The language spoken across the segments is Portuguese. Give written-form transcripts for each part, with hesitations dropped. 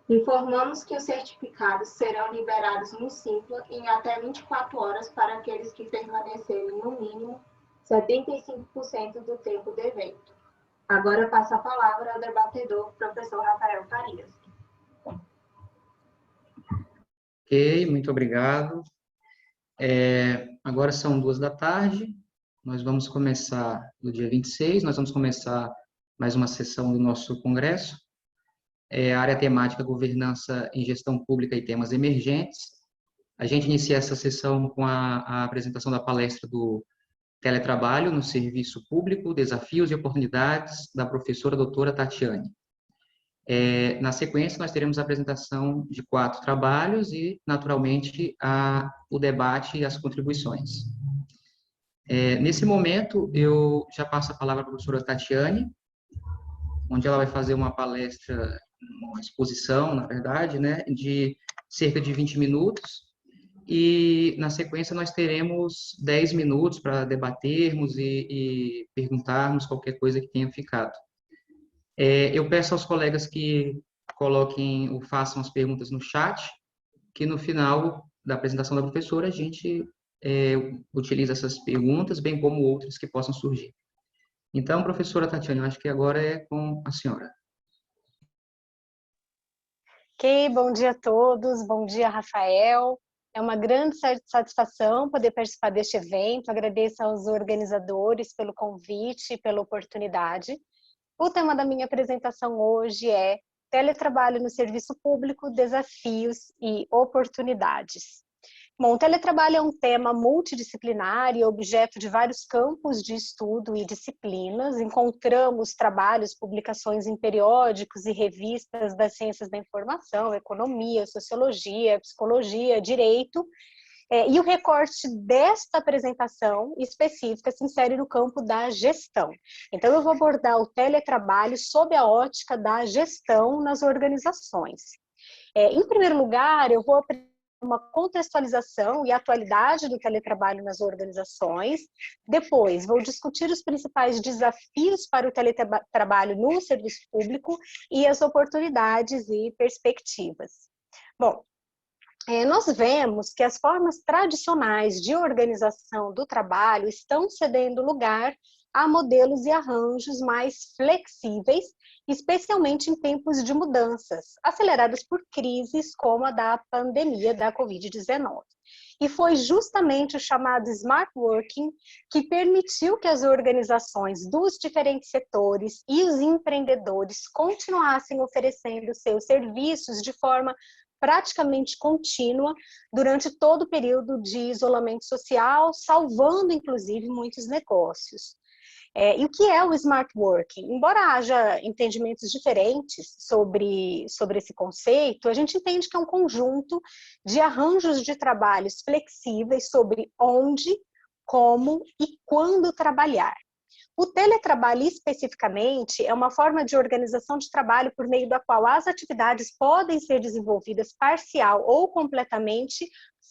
Informamos que os certificados serão liberados no Simpla em até 24 horas para aqueles que permanecerem no mínimo 75% do tempo do evento. Agora passo a palavra ao debatedor, professor Rafael Farias. Ok, muito obrigado. Agora são 14h, nós vamos começar no dia 26, nós vamos começar mais uma sessão do nosso congresso, a área temática Governança em Gestão Pública e Temas Emergentes. A gente inicia essa sessão com a apresentação da palestra do Teletrabalho no Serviço Público, Desafios e Oportunidades, da professora doutora Tatiane. Na sequência, nós teremos a apresentação de 4 trabalhos e, naturalmente, o debate e as contribuições. Nesse momento, eu já passo a palavra à professora Tatiane, onde ela vai fazer uma palestra, uma exposição, na verdade, né, de cerca de 20 minutos, e, na sequência, nós teremos 10 minutos para debatermos e perguntarmos qualquer coisa que tenha ficado. Eu peço aos colegas que coloquem ou façam as perguntas no chat, que no final da apresentação da professora a gente utiliza essas perguntas, bem como outras que possam surgir. Então, professora Tatiana, eu acho que agora é com a senhora. Ok, bom dia a todos, bom dia, Rafael. É uma grande satisfação poder participar deste evento, agradeço aos organizadores pelo convite e pela oportunidade. O tema da minha apresentação hoje é Teletrabalho no Serviço Público, Desafios e Oportunidades. Bom, o teletrabalho é um tema multidisciplinar e objeto de vários campos de estudo e disciplinas. Encontramos trabalhos, publicações em periódicos e revistas das ciências da informação, economia, sociologia, psicologia, direito. E o recorte desta apresentação específica se insere no campo da gestão. Então, eu vou abordar o teletrabalho sob a ótica da gestão nas organizações. Em primeiro lugar, eu vou apresentar uma contextualização e atualidade do teletrabalho nas organizações. Depois, vou discutir os principais desafios para o teletrabalho no serviço público e as oportunidades e perspectivas. Bom, nós vemos que as formas tradicionais de organização do trabalho estão cedendo lugar a modelos e arranjos mais flexíveis, especialmente em tempos de mudanças, aceleradas por crises como a da pandemia da Covid-19. E foi justamente o chamado Smart Working que permitiu que as organizações dos diferentes setores e os empreendedores continuassem oferecendo seus serviços de forma praticamente contínua durante todo o período de isolamento social, salvando inclusive muitos negócios. E o que é o Smart Working? Embora haja entendimentos diferentes sobre esse conceito, a gente entende que é um conjunto de arranjos de trabalhos flexíveis sobre onde, como e quando trabalhar. O teletrabalho, especificamente, é uma forma de organização de trabalho por meio da qual as atividades podem ser desenvolvidas parcial ou completamente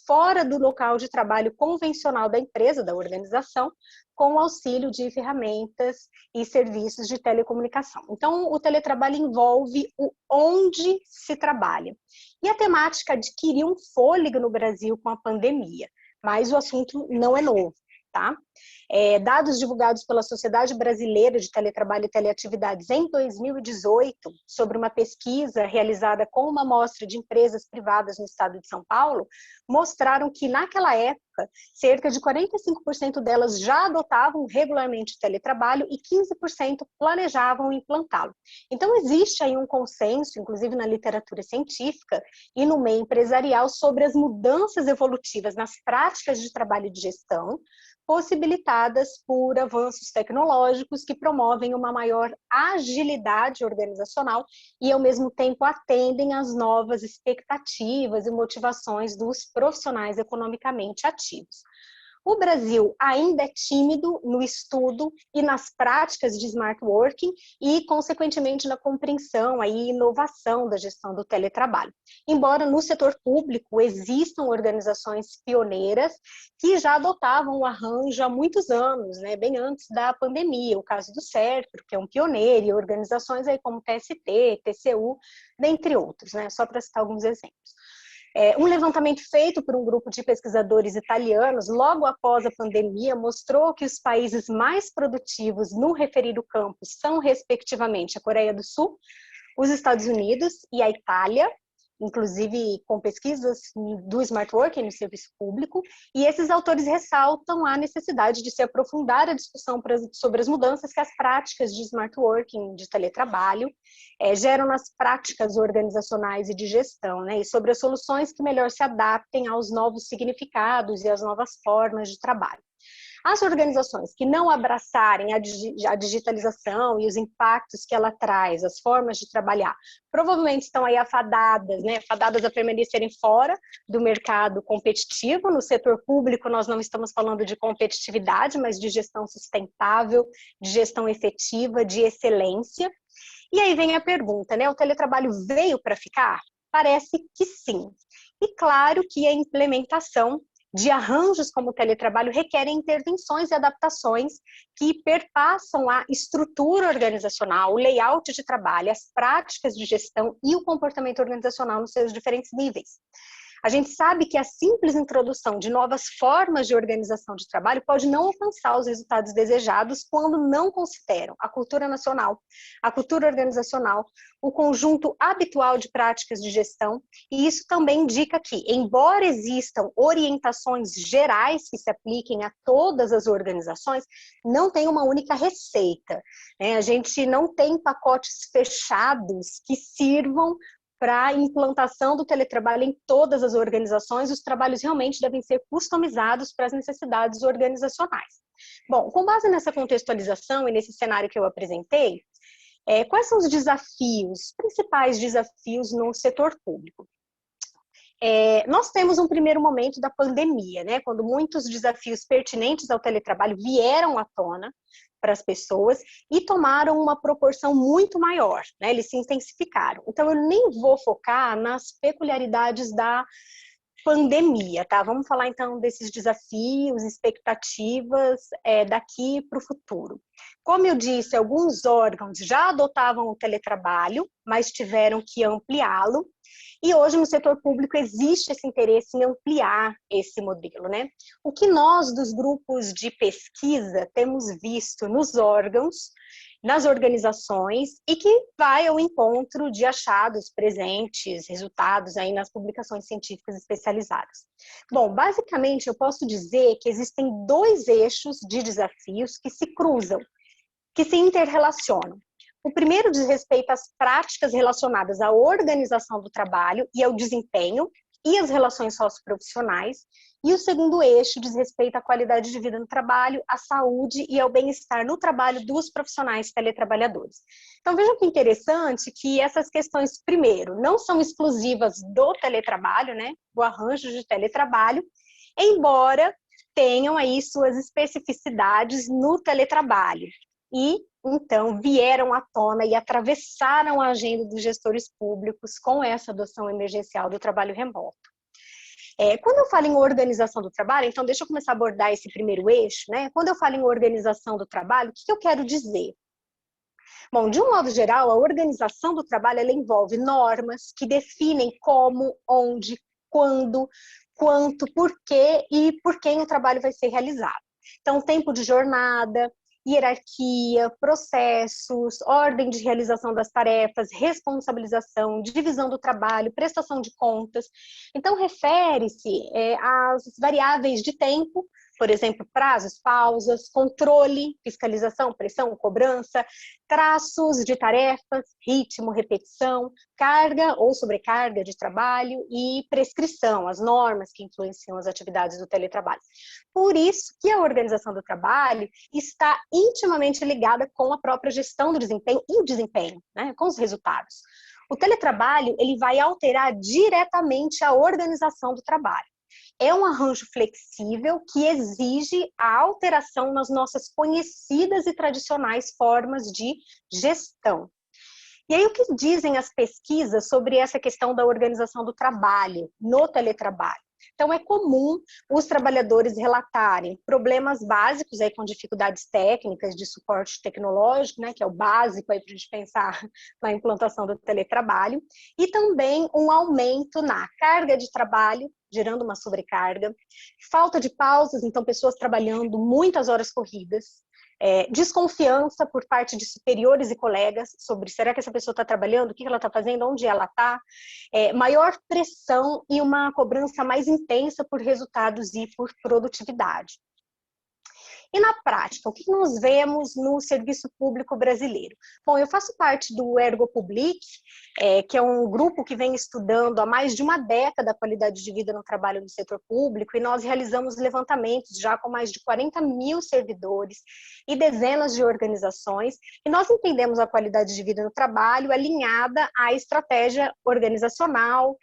fora do local de trabalho convencional da empresa, da organização, com o auxílio de ferramentas e serviços de telecomunicação. Então, o teletrabalho envolve o onde se trabalha. E a temática adquiriu um fôlego no Brasil com a pandemia, mas o assunto não é novo. Tá? Dados divulgados pela Sociedade Brasileira de Teletrabalho e Teleatividades em 2018, sobre uma pesquisa realizada com uma amostra de empresas privadas no estado de São Paulo, mostraram que naquela época, cerca de 45% delas já adotavam regularmente o teletrabalho e 15% planejavam implantá-lo. Então existe aí um consenso, inclusive na literatura científica e no meio empresarial, sobre as mudanças evolutivas nas práticas de trabalho e de gestão, possibilitadas por avanços tecnológicos que promovem uma maior agilidade organizacional e, ao mesmo tempo, atendem às novas expectativas e motivações dos profissionais economicamente ativos. O Brasil ainda é tímido no estudo e nas práticas de smart working e, consequentemente, na compreensão e inovação da gestão do teletrabalho. Embora no setor público existam organizações pioneiras que já adotavam o arranjo há muitos anos, né, bem antes da pandemia, o caso do CERPRO, que é um pioneiro, e organizações aí como TST, TCU, dentre outros, né, só para citar alguns exemplos. Um levantamento feito por um grupo de pesquisadores italianos, logo após a pandemia, mostrou que os países mais produtivos no referido campo são, respectivamente, a Coreia do Sul, os Estados Unidos e a Itália, inclusive com pesquisas do smart working no serviço público, e esses autores ressaltam a necessidade de se aprofundar a discussão sobre as mudanças que as práticas de smart working, de teletrabalho, geram nas práticas organizacionais e de gestão, né, e sobre as soluções que melhor se adaptem aos novos significados e às novas formas de trabalho. As organizações que não abraçarem a digitalização e os impactos que ela traz, as formas de trabalhar, provavelmente estão aí afadadas, né, afadadas a permanecerem fora do mercado competitivo. No setor público, nós não estamos falando de competitividade, mas de gestão sustentável, de gestão efetiva, de excelência. E aí vem a pergunta, né, o teletrabalho veio para ficar? Parece que sim. E claro que a implementação de arranjos como o teletrabalho requerem intervenções e adaptações que perpassam a estrutura organizacional, o layout de trabalho, as práticas de gestão e o comportamento organizacional nos seus diferentes níveis. A gente sabe que a simples introdução de novas formas de organização de trabalho pode não alcançar os resultados desejados quando não consideram a cultura nacional, a cultura organizacional, o conjunto habitual de práticas de gestão, e isso também indica que, embora existam orientações gerais que se apliquem a todas as organizações, não tem uma única receita, né? A gente não tem pacotes fechados que sirvam para a implantação do teletrabalho em todas as organizações. Os trabalhos realmente devem ser customizados para as necessidades organizacionais. Bom, com base nessa contextualização e nesse cenário que eu apresentei, quais são os desafios, os principais desafios no setor público? Nós temos um primeiro momento da pandemia, né, quando muitos desafios pertinentes ao teletrabalho vieram à tona para as pessoas e tomaram uma proporção muito maior, né, eles se intensificaram. Então, eu nem vou focar nas peculiaridades da pandemia, tá? Vamos falar então desses desafios, expectativas daqui para o futuro. Como eu disse, alguns órgãos já adotavam o teletrabalho, mas tiveram que ampliá-lo. E hoje no setor público existe esse interesse em ampliar esse modelo, né? O que nós dos grupos de pesquisa temos visto nos órgãos, nas organizações, e que vai ao encontro de achados presentes, resultados aí nas publicações científicas especializadas. Bom, basicamente eu posso dizer que existem dois eixos de desafios que se cruzam, que se interrelacionam. O primeiro diz respeito às práticas relacionadas à organização do trabalho e ao desempenho e às relações socioprofissionais. E o segundo eixo diz respeito à qualidade de vida no trabalho, à saúde e ao bem-estar no trabalho dos profissionais teletrabalhadores. Então vejam que interessante que essas questões, primeiro, não são exclusivas do teletrabalho, né, do arranjo de teletrabalho, embora tenham aí suas especificidades no teletrabalho. E, então, vieram à tona e atravessaram a agenda dos gestores públicos com essa adoção emergencial do trabalho remoto. Quando eu falo em organização do trabalho, então deixa eu começar a abordar esse primeiro eixo, né? Quando eu falo em organização do trabalho, o que eu quero dizer? Bom, de um modo geral, a organização do trabalho ela envolve normas que definem como, onde, quando, quanto, por quê e por quem o trabalho vai ser realizado. Então, tempo de jornada, hierarquia, processos, ordem de realização das tarefas, responsabilização, divisão do trabalho, prestação de contas. Então, refere-se às variáveis de tempo, por exemplo, prazos, pausas, controle, fiscalização, pressão, cobrança, traços de tarefas, ritmo, repetição, carga ou sobrecarga de trabalho e prescrição, as normas que influenciam as atividades do teletrabalho. Por isso que a organização do trabalho está intimamente ligada com a própria gestão do desempenho e o desempenho, né, com os resultados. O teletrabalho ele vai alterar diretamente a organização do trabalho. é um arranjo flexível que exige a alteração nas nossas conhecidas e tradicionais formas de gestão. E aí, o que dizem as pesquisas sobre essa questão da organização do trabalho, no teletrabalho? Então, é comum os trabalhadores relatarem problemas básicos aí com dificuldades técnicas de suporte tecnológico, né, que é o básico aí para a gente pensar na implantação do teletrabalho, e também um aumento na carga de trabalho, gerando uma sobrecarga, falta de pausas, então pessoas trabalhando muitas horas corridas, desconfiança por parte de superiores e colegas sobre será que essa pessoa está trabalhando, o que ela está fazendo, onde ela está, maior pressão e uma cobrança mais intensa por resultados e por produtividade. E na prática, o que nós vemos no serviço público brasileiro? Bom, eu faço parte do Ergo Public, que é um grupo que vem estudando há mais de uma década a qualidade de vida no trabalho no setor público, e nós realizamos levantamentos já com mais de 40 mil servidores e dezenas de organizações, e nós entendemos a qualidade de vida no trabalho alinhada à estratégia organizacional,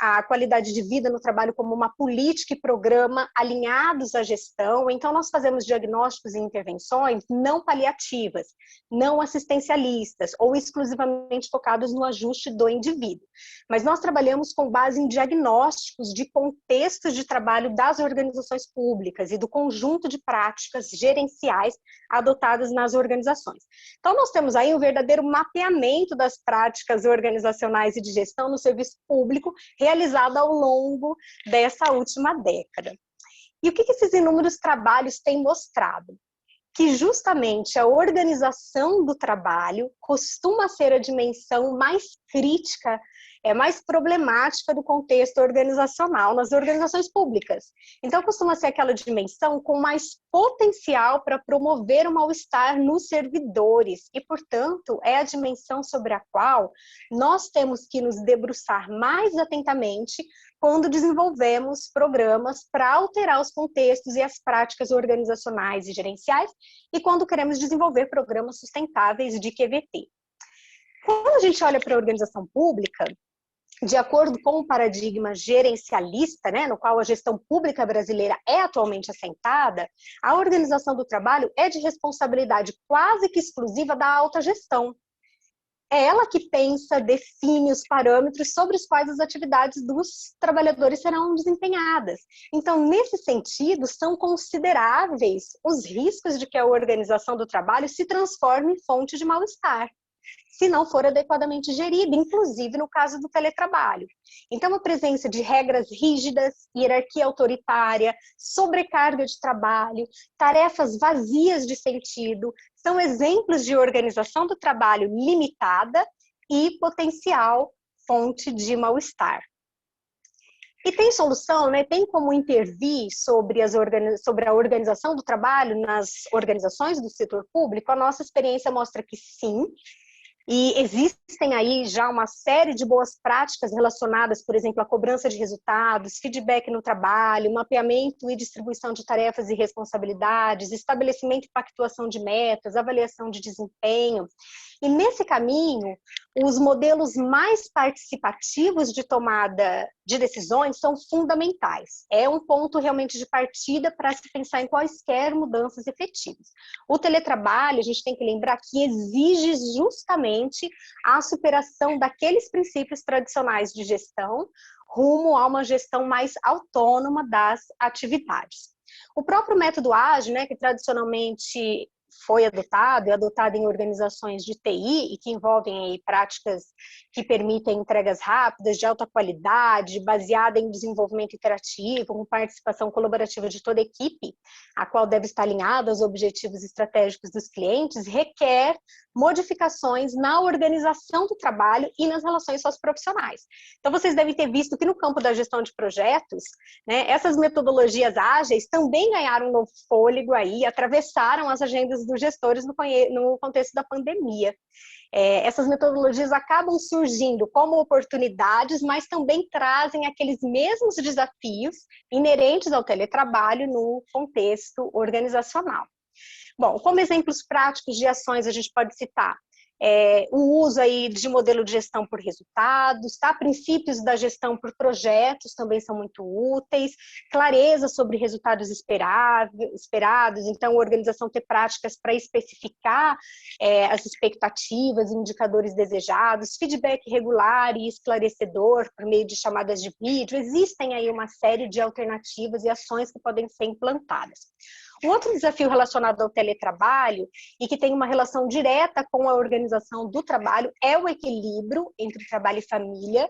a qualidade de vida no trabalho como uma política e programa alinhados à gestão. Então, nós fazemos diagnósticos e intervenções não paliativas, não assistencialistas ou exclusivamente focados no ajuste do indivíduo. Mas nós trabalhamos com base em diagnósticos de contextos de trabalho das organizações públicas e do conjunto de práticas gerenciais adotadas nas organizações. Então, nós temos aí um verdadeiro mapeamento das práticas organizacionais e de gestão no serviço público, realizada ao longo dessa última década. E o que esses inúmeros trabalhos têm mostrado? Que justamente a organização do trabalho costuma ser a dimensão mais crítica, mais problemática do contexto organizacional nas organizações públicas. Então, costuma ser aquela dimensão com mais potencial para promover o mal-estar nos servidores e, portanto, é a dimensão sobre a qual nós temos que nos debruçar mais atentamente quando desenvolvemos programas para alterar os contextos e as práticas organizacionais e gerenciais e quando queremos desenvolver programas sustentáveis de QVT. Quando a gente olha para a organização pública, de acordo com o paradigma gerencialista, né, no qual a gestão pública brasileira é atualmente assentada, a organização do trabalho é de responsabilidade quase que exclusiva da alta gestão. É ela que pensa, define os parâmetros sobre os quais as atividades dos trabalhadores serão desempenhadas. Então, nesse sentido, são consideráveis os riscos de que a organização do trabalho se transforme em fonte de mal-estar, se não for adequadamente gerida, inclusive no caso do teletrabalho. Então, a presença de regras rígidas, hierarquia autoritária, sobrecarga de trabalho, tarefas vazias de sentido, são exemplos de organização do trabalho limitada e potencial fonte de mal-estar. E tem solução, né? Tem como intervir sobre a organização do trabalho nas organizações do setor público? A nossa experiência mostra que sim. E existem aí já uma série de boas práticas relacionadas, por exemplo, à cobrança de resultados, feedback no trabalho, mapeamento e distribuição de tarefas e responsabilidades, estabelecimento e pactuação de metas, avaliação de desempenho. E nesse caminho, os modelos mais participativos de tomada de decisões são fundamentais. É um ponto realmente de partida para se pensar em quaisquer mudanças efetivas. O teletrabalho, a gente tem que lembrar que exige justamente a superação daqueles princípios tradicionais de gestão rumo a uma gestão mais autônoma das atividades. O próprio método ágil, né, que tradicionalmente foi adotado em organizações de TI e que envolvem aí práticas que permitem entregas rápidas, de alta qualidade, baseada em desenvolvimento interativo, com participação colaborativa de toda a equipe, a qual deve estar alinhada aos objetivos estratégicos dos clientes, requer modificações na organização do trabalho e nas relações socioprofissionais. Então, vocês devem ter visto que no campo da gestão de projetos, né, essas metodologias ágeis também ganharam um novo fôlego aí, atravessaram as agendas dos gestores no contexto da pandemia. Essas metodologias acabam surgindo como oportunidades, mas também trazem aqueles mesmos desafios inerentes ao teletrabalho no contexto organizacional. Bom, como exemplos práticos de ações a gente pode citar o uso aí de modelo de gestão por resultados, tá? Princípios da gestão por projetos também são muito úteis, clareza sobre resultados esperados, então a organização ter práticas para especificar as expectativas, indicadores desejados, feedback regular e esclarecedor por meio de chamadas de vídeo. Existem aí uma série de alternativas e ações que podem ser implantadas. Um outro desafio relacionado ao teletrabalho e que tem uma relação direta com a organização do trabalho é o equilíbrio entre trabalho e família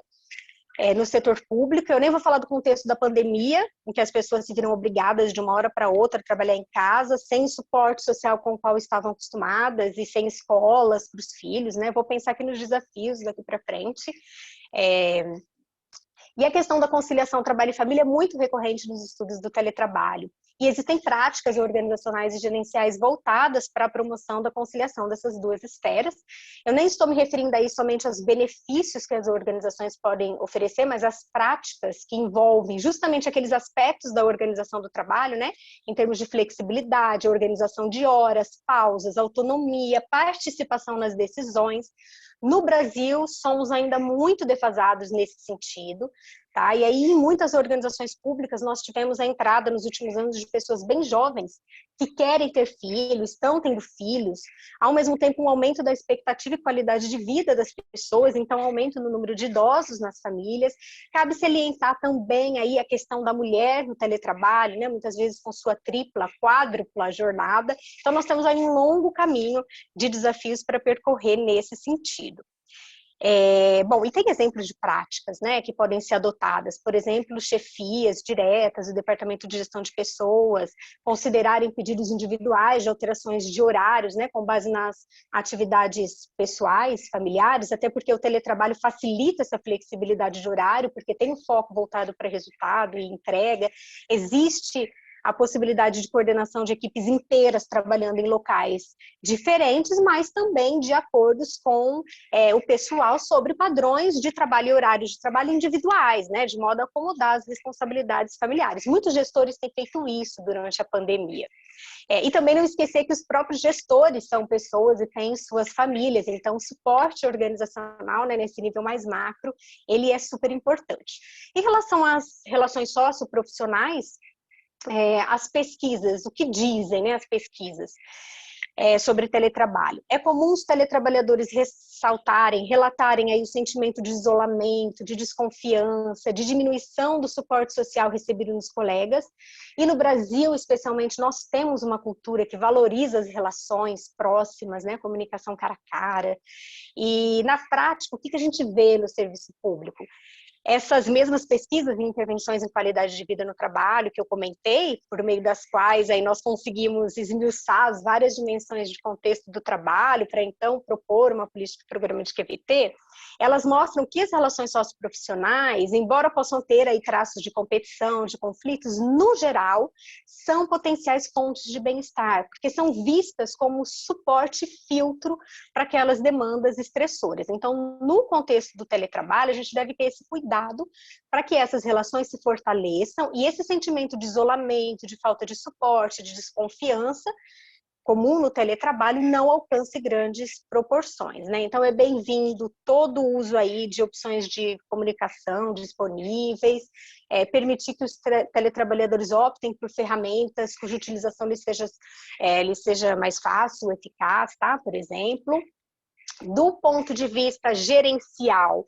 no setor público. Eu nem vou falar do contexto da pandemia, em que as pessoas se viram obrigadas de uma hora para outra a trabalhar em casa, sem suporte social com o qual estavam acostumadas e sem escolas para os filhos, né? Vou pensar aqui nos desafios daqui para frente. E a questão da conciliação trabalho e família é muito recorrente nos estudos do teletrabalho. E existem práticas organizacionais e gerenciais voltadas para a promoção da conciliação dessas duas esferas. Eu nem estou me referindo aí somente aos benefícios que as organizações podem oferecer, mas às práticas que envolvem justamente aqueles aspectos da organização do trabalho, né? Em termos de flexibilidade, organização de horas, pausas, autonomia, participação nas decisões. No Brasil, somos ainda muito defasados nesse sentido, tá? E aí, em muitas organizações públicas, nós tivemos a entrada nos últimos anos de pessoas bem jovens que querem ter filhos, estão tendo filhos, ao mesmo tempo um aumento da expectativa e qualidade de vida das pessoas, então um aumento no número de idosos nas famílias. Cabe salientar também aí a questão da mulher no teletrabalho, né? Muitas vezes com sua tripla, quádrupla jornada. Então nós temos aí um longo caminho de desafios para percorrer nesse sentido. Bom, e tem exemplos de práticas, né, que podem ser adotadas, por exemplo, chefias diretas, o departamento de gestão de pessoas, considerarem pedidos individuais de alterações de horários, né, com base nas atividades pessoais, familiares, até porque o teletrabalho facilita essa flexibilidade de horário, porque tem um foco voltado para resultado e entrega. Existe a possibilidade de coordenação de equipes inteiras trabalhando em locais diferentes, mas também de acordos com o pessoal sobre padrões de trabalho e horários de trabalho individuais, né, de modo a acomodar as responsabilidades familiares. Muitos gestores têm feito isso durante a pandemia. E também não esquecer que os próprios gestores são pessoas e têm suas famílias, então o suporte organizacional, né, nesse nível mais macro, ele é super importante. Em relação às relações socioprofissionais, as pesquisas, o que dizem, né, as pesquisas sobre teletrabalho. É comum os teletrabalhadores relatarem aí o sentimento de isolamento, de desconfiança, de diminuição do suporte social recebido nos colegas. E no Brasil, especialmente, nós temos uma cultura que valoriza as relações próximas, né, comunicação cara a cara. E na prática, o que a gente vê no serviço público? Essas mesmas pesquisas e intervenções em qualidade de vida no trabalho que eu comentei, por meio das quais aí nós conseguimos esmiuçar as várias dimensões de contexto do trabalho para então propor uma política de programa de QVT, elas mostram que as relações socioprofissionais, embora possam ter aí traços de competição, de conflitos, no geral, são potenciais fontes de bem-estar, porque são vistas como suporte e filtro para aquelas demandas estressoras. Então, no contexto do teletrabalho, a gente deve ter esse cuidado para que essas relações se fortaleçam e esse sentimento de isolamento, de falta de suporte, de desconfiança, comum no teletrabalho, não alcance grandes proporções, né? Então é bem-vindo todo o uso aí de opções de comunicação disponíveis, permitir que os teletrabalhadores optem por ferramentas cuja utilização lhes seja mais fácil, eficaz, tá? Por exemplo. Do ponto de vista gerencial,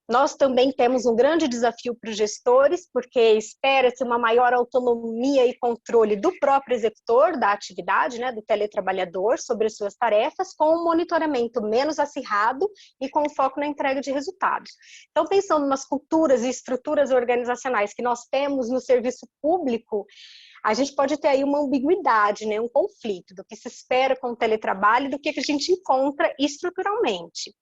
nós também temos um grande desafio para os gestores, porque espera-se uma maior autonomia e controle do próprio executor da atividade, né, do teletrabalhador, sobre as suas tarefas, com um monitoramento menos acirrado e com foco na entrega de resultados. Então, pensando nas culturas e estruturas organizacionais que nós temos no serviço público, a gente pode ter aí uma ambiguidade, né, um conflito do que se espera com o teletrabalho e do que a gente encontra estruturalmente.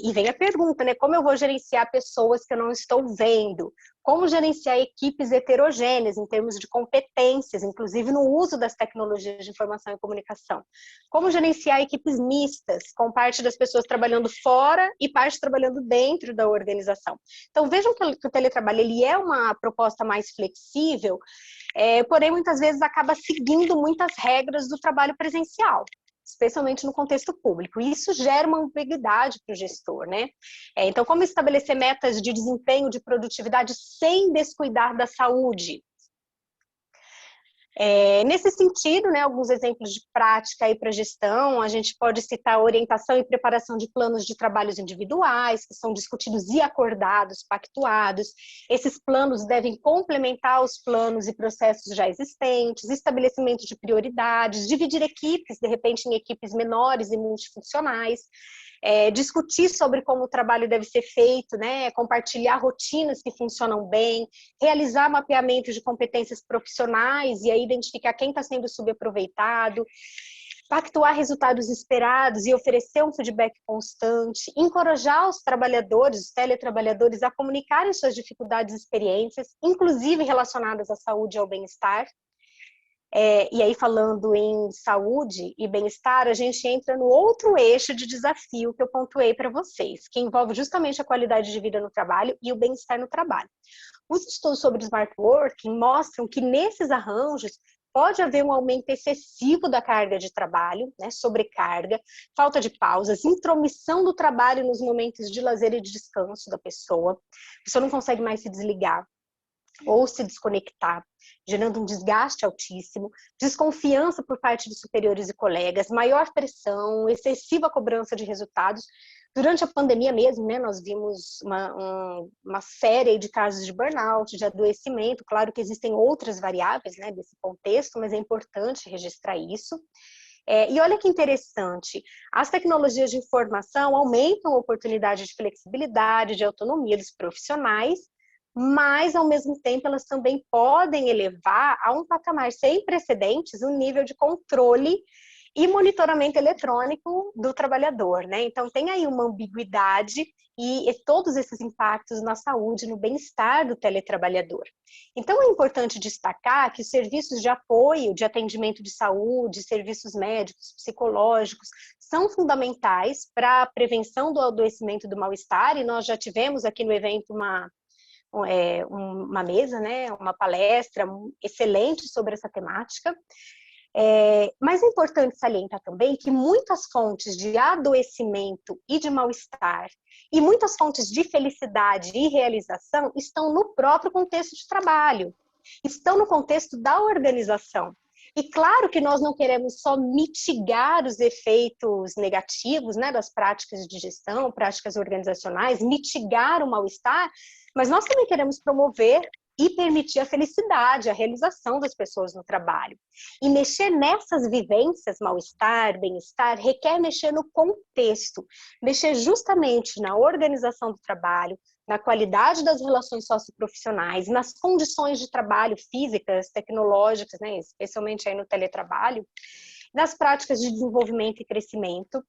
E vem a pergunta, né? Como eu vou gerenciar pessoas que eu não estou vendo? Como gerenciar equipes heterogêneas em termos de competências, inclusive no uso das tecnologias de informação e comunicação? Como gerenciar equipes mistas, com parte das pessoas trabalhando fora e parte trabalhando dentro da organização? Então, vejam que o teletrabalho ele é uma proposta mais flexível, porém, muitas vezes acaba seguindo muitas regras do trabalho presencial. especialmente no contexto público. E isso gera uma ambiguidade para o gestor, né? Então, como estabelecer metas de desempenho, de produtividade, sem descuidar da saúde? Nesse sentido, né, alguns exemplos de prática aí para gestão, a gente pode citar a orientação e preparação de planos de trabalhos individuais, que são discutidos e acordados, pactuados. Esses planos devem complementar os planos e processos já existentes, estabelecimento de prioridades, dividir equipes, de repente, em equipes menores e multifuncionais. Discutir sobre como o trabalho deve ser feito, né? Compartilhar rotinas que funcionam bem, realizar mapeamento de competências profissionais e aí identificar quem está sendo subaproveitado, pactuar resultados esperados e oferecer um feedback constante, encorajar os trabalhadores, os teletrabalhadores, a comunicarem suas dificuldades e experiências, inclusive relacionadas à saúde e ao bem-estar. E aí, falando em saúde e bem-estar, a gente entra no outro eixo de desafio que eu pontuei para vocês, que envolve justamente a qualidade de vida no trabalho e o bem-estar no trabalho. Os estudos sobre smart working mostram que nesses arranjos pode haver um aumento excessivo da carga de trabalho, né, sobrecarga, falta de pausas, intromissão do trabalho nos momentos de lazer e de descanso da pessoa. A pessoa não consegue mais se desligar ou se desconectar, gerando um desgaste altíssimo, desconfiança por parte de superiores e colegas, maior pressão, excessiva cobrança de resultados. Durante a pandemia mesmo, né, nós vimos uma série de casos de burnout, de adoecimento. Claro que existem outras variáveis, né, desse contexto, mas é importante registrar isso. E olha que interessante, as tecnologias de informação aumentam a oportunidade de flexibilidade, de autonomia dos profissionais, mas, ao mesmo tempo, elas também podem elevar a um patamar sem precedentes o nível de controle e monitoramento eletrônico do trabalhador, né? Então, tem aí uma ambiguidade e todos esses impactos na saúde, no bem-estar do teletrabalhador. Então, é importante destacar que os serviços de apoio, de atendimento de saúde, serviços médicos, psicológicos, são fundamentais para a prevenção do adoecimento e do mal-estar, e nós já tivemos aqui no evento uma mesa, né, uma palestra excelente sobre essa temática. Mas é importante salientar também que muitas fontes de adoecimento e de mal-estar e muitas fontes de felicidade e realização estão no próprio contexto de trabalho, estão no contexto da organização. E claro que nós não queremos só mitigar os efeitos negativos, né, das práticas de gestão, práticas organizacionais, mitigar o mal-estar, mas nós também queremos promover e permitir a felicidade, a realização das pessoas no trabalho. E mexer nessas vivências, mal-estar, bem-estar, requer mexer no contexto, mexer justamente na organização do trabalho, na qualidade das relações socioprofissionais, nas condições de trabalho físicas, tecnológicas, né, especialmente aí no teletrabalho, nas práticas de desenvolvimento e crescimento.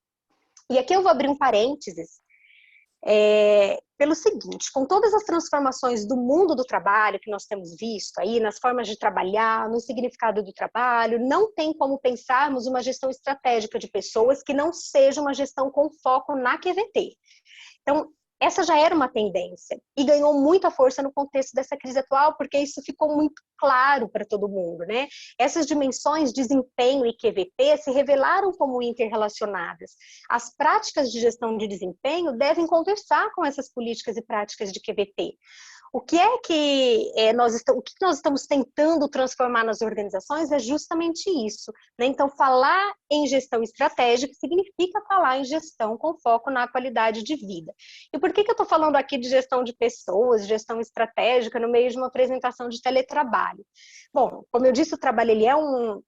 E aqui eu vou abrir um parênteses, pelo seguinte, com todas as transformações do mundo do trabalho que nós temos visto aí, nas formas de trabalhar, no significado do trabalho, não tem como pensarmos uma gestão estratégica de pessoas que não seja uma gestão com foco na QVT. Então, essa já era uma tendência e ganhou muita força no contexto dessa crise atual, porque isso ficou muito claro para todo mundo, né? Essas dimensões, desempenho e QVT, se revelaram como interrelacionadas. As práticas de gestão de desempenho devem conversar com essas políticas e práticas de QVT. O que nós estamos tentando transformar nas organizações é justamente isso, né? Então, falar em gestão estratégica significa falar em gestão com foco na qualidade de vida. E por que eu estou falando aqui de gestão de pessoas, gestão estratégica, no meio de uma apresentação de teletrabalho? Bom, como eu disse, o trabalho ele é um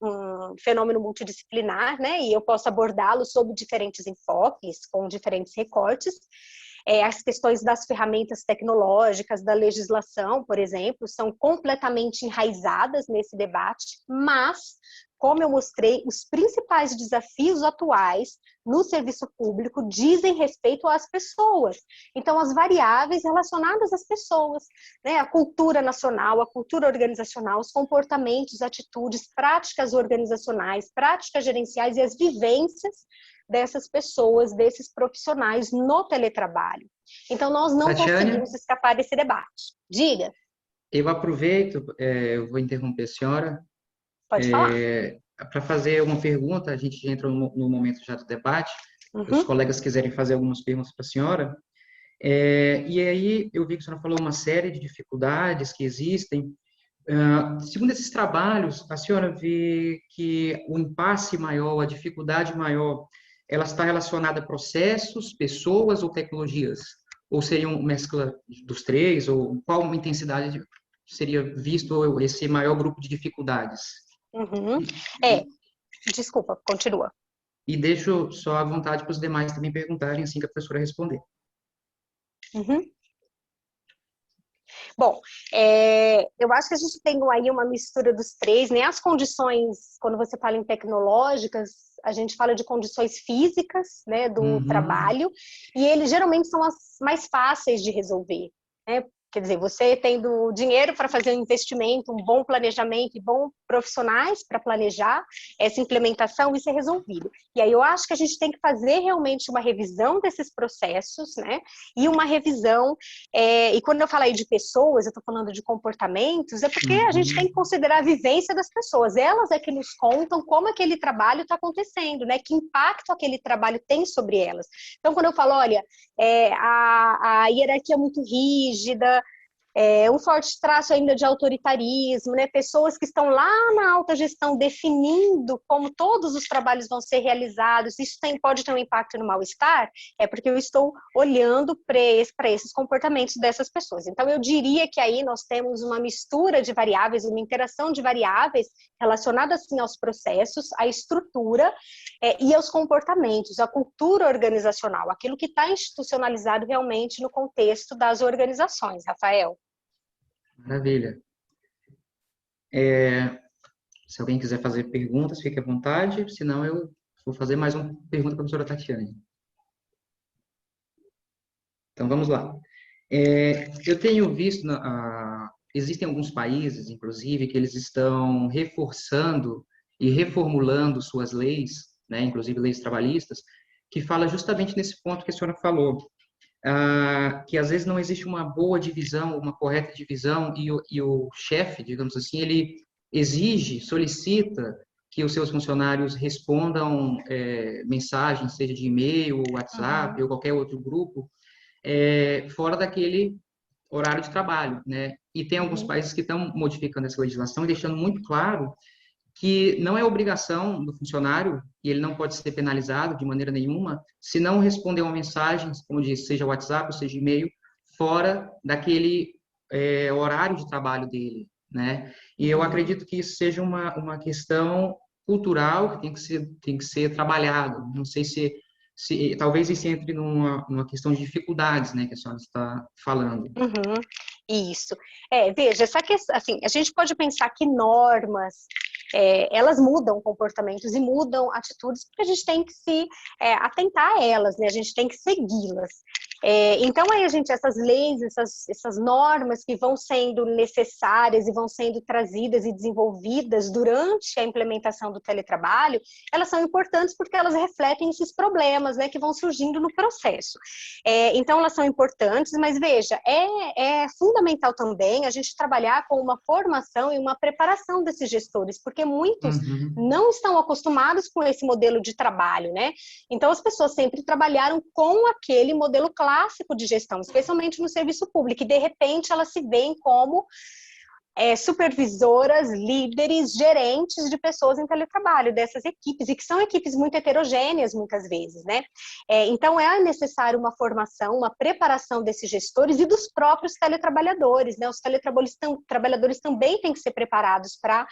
fenômeno multidisciplinar, né? E eu posso abordá-lo sob diferentes enfoques, com diferentes recortes. As questões das ferramentas tecnológicas, da legislação, por exemplo, são completamente enraizadas nesse debate, mas, como eu mostrei, os principais desafios atuais no serviço público dizem respeito às pessoas. Então, as variáveis relacionadas às pessoas, né? A cultura nacional, a cultura organizacional, os comportamentos, atitudes, práticas organizacionais, práticas gerenciais e as vivências dessas pessoas, desses profissionais no teletrabalho. Então, nós não conseguimos escapar desse debate. Diga. Eu aproveito, eu vou interromper a senhora. Pode falar. para fazer uma pergunta, a gente já entra no momento já do debate, os colegas quiserem fazer algumas perguntas para a senhora. E aí eu vi que a senhora falou uma série de dificuldades que existem. Segundo esses trabalhos, a senhora vê que o impasse maior, a dificuldade maior, ela está relacionada a processos, pessoas ou tecnologias? Ou seria uma mescla dos três? Ou qual uma intensidade seria visto esse maior grupo de dificuldades? Desculpa, continua. E deixo só à vontade para os demais também perguntarem assim que a professora responder. Bom, eu acho que a gente tem aí uma mistura dos três, né? As condições, quando você fala em tecnológicas, a gente fala de condições físicas, né, do trabalho, e eles geralmente são as mais fáceis de resolver, né? Quer dizer, você tendo dinheiro para fazer um investimento, um bom planejamento e bons profissionais para planejar essa implementação, isso é resolvido. E aí eu acho que a gente tem que fazer realmente uma revisão desses processos, né? E uma revisão, e quando eu falo aí de pessoas, eu estou falando de comportamentos, é porque a gente tem que considerar a vivência das pessoas. Elas é que nos contam como aquele trabalho está acontecendo, né? Que impacto aquele trabalho tem sobre elas. Então, quando eu falo, olha, a hierarquia é muito rígida, um forte traço ainda de autoritarismo, né? Pessoas que estão lá na alta gestão definindo como todos os trabalhos vão ser realizados, isso pode ter um impacto no mal-estar, porque eu estou olhando para esses comportamentos dessas pessoas. Então, eu diria que aí nós temos uma mistura de variáveis, uma interação de variáveis relacionadas, assim, aos processos, à estrutura e aos comportamentos, à cultura organizacional, aquilo que está institucionalizado realmente no contexto das organizações, Rafael. Maravilha. Se alguém quiser fazer perguntas, fique à vontade, senão eu vou fazer mais uma pergunta para a professora Tatiane. Então, vamos lá. Eu tenho visto, existem alguns países, inclusive, que eles estão reforçando e reformulando suas leis, né, inclusive leis trabalhistas, que fala justamente nesse ponto que a senhora falou, que às vezes não existe uma boa divisão, uma correta divisão, e o chefe, digamos assim, ele exige, solicita que os seus funcionários respondam mensagens, seja de e-mail, ou WhatsApp, ou qualquer outro grupo, fora daquele horário de trabalho, né? E tem alguns países que estão modificando essa legislação e deixando muito claro que não é obrigação do funcionário, e ele não pode ser penalizado de maneira nenhuma, se não responder uma mensagem, como disse, seja WhatsApp ou seja e-mail, fora daquele horário de trabalho dele, né? E eu acredito que isso seja uma questão cultural que tem que ser trabalhado. Não sei se talvez isso entre numa questão de dificuldades, né, que a senhora está falando. Isso. Veja, essa questão, assim, a gente pode pensar que normas, elas mudam comportamentos e mudam atitudes, porque a gente tem que se atentar a elas, né? A gente tem que segui-las. Então, aí essas leis, essas normas que vão sendo necessárias e vão sendo trazidas e desenvolvidas durante a implementação do teletrabalho, elas são importantes porque elas refletem esses problemas, né, que vão surgindo no processo. Então, elas são importantes, mas veja, é fundamental também a gente trabalhar com uma formação e uma preparação desses gestores, porque muitos não estão acostumados com esse modelo de trabalho, né? Então, as pessoas sempre trabalharam com aquele modelo clássico de gestão, especialmente no serviço público, e de repente elas se veem como supervisoras, líderes, gerentes de pessoas em teletrabalho, dessas equipes, e que são equipes muito heterogêneas muitas vezes, né? Então é necessário uma formação, uma preparação desses gestores e dos próprios teletrabalhadores, né? Os teletrabalhadores também têm que ser preparados para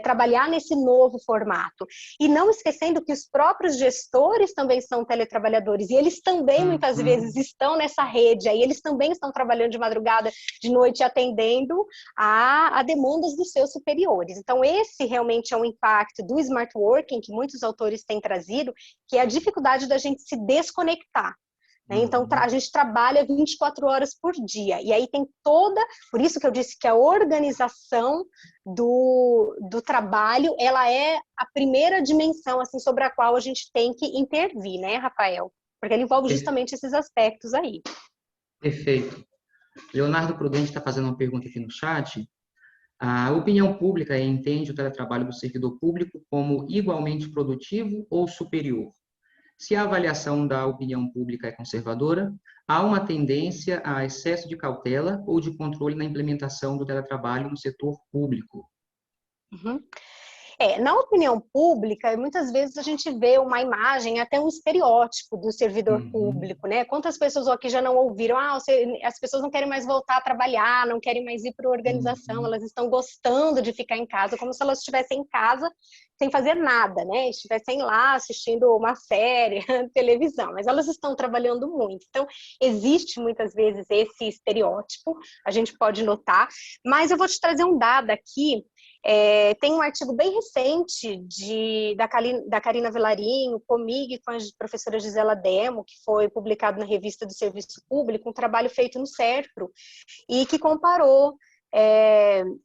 trabalhar nesse novo formato. E não esquecendo que os próprios gestores também são teletrabalhadores, e eles também muitas vezes estão nessa rede, aí eles também estão trabalhando de madrugada, de noite, atendendo a demandas dos seus superiores. Então, esse realmente é um impacto do smart working que muitos autores têm trazido, que é a dificuldade da gente se desconectar. Né? Então, a gente trabalha 24 horas por dia. E aí tem por isso que eu disse que a organização do trabalho, ela é a primeira dimensão, assim, sobre a qual a gente tem que intervir, né, Rafael? Porque ele envolve justamente esses aspectos aí. Perfeito. Leonardo Prudente está fazendo uma pergunta aqui no chat. A opinião pública entende o teletrabalho do servidor público como igualmente produtivo ou superior. Se a avaliação da opinião pública é conservadora, há uma tendência a excesso de cautela ou de controle na implementação do teletrabalho no setor público. Uhum. Na opinião pública, muitas vezes a gente vê uma imagem, até um estereótipo do servidor público, né? Quantas pessoas aqui já não ouviram, as pessoas não querem mais voltar a trabalhar, não querem mais ir para a organização, elas estão gostando de ficar em casa, como se elas estivessem em casa sem fazer nada, né? Estivessem lá assistindo uma série, televisão, mas elas estão trabalhando muito. Então, existe muitas vezes esse estereótipo, a gente pode notar, mas eu vou te trazer um dado aqui. Tem um artigo bem recente da Karina Velarinho, comigo e com a professora Gisela Demo, que foi publicado na Revista do Serviço Público, um trabalho feito no SERPRO, e que comparou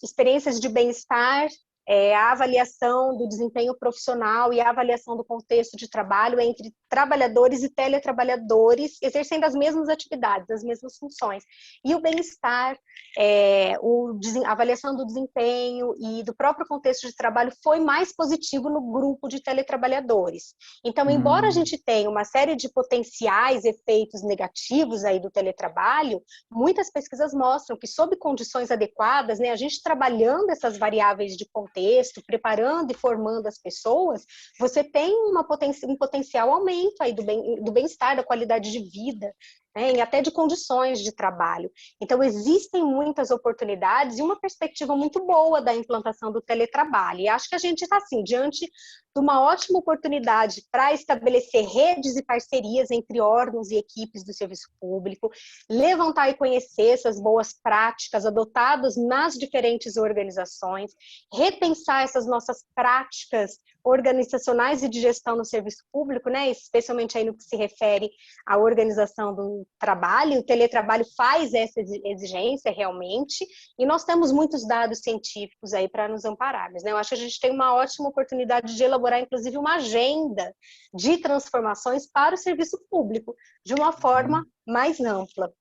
experiências de bem-estar, a avaliação do desempenho profissional e a avaliação do contexto de trabalho entre trabalhadores e teletrabalhadores exercendo as mesmas atividades, as mesmas funções. E o bem-estar, a avaliação do desempenho e do próprio contexto de trabalho foi mais positivo no grupo de teletrabalhadores. Então, embora a gente tenha uma série de potenciais efeitos negativos aí do teletrabalho, muitas pesquisas mostram que, sob condições adequadas, né, a gente trabalhando essas variáveis de contexto, preparando e formando as pessoas, você tem um potencial aumento aí do bem-estar, da qualidade de vida, né, e até de condições de trabalho. Então, existem muitas oportunidades e uma perspectiva muito boa da implantação do teletrabalho. E acho que a gente está, assim, diante de uma ótima oportunidade para estabelecer redes e parcerias entre órgãos e equipes do serviço público, levantar e conhecer essas boas práticas adotadas nas diferentes organizações, repensar essas nossas práticas organizacionais e de gestão no serviço público, né, especialmente aí no que se refere à organização do trabalho. O teletrabalho faz essa exigência realmente, e nós temos muitos dados científicos aí para nos ampararmos, né? Eu acho que a gente tem uma ótima oportunidade de elaborar, inclusive, uma agenda de transformações para o serviço público, de uma forma mais ampla.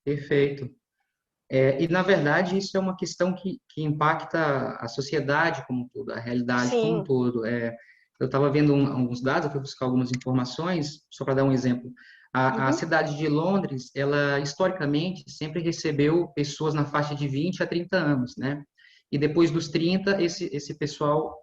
Perfeito. E, na verdade, isso é uma questão que impacta a sociedade como um todo, a realidade como um todo. Eu estava vendo alguns dados, eu fui buscar algumas informações, só para dar um exemplo. A cidade de Londres, ela, historicamente, sempre recebeu pessoas na faixa de 20 a 30 anos, né? E depois dos 30, esse pessoal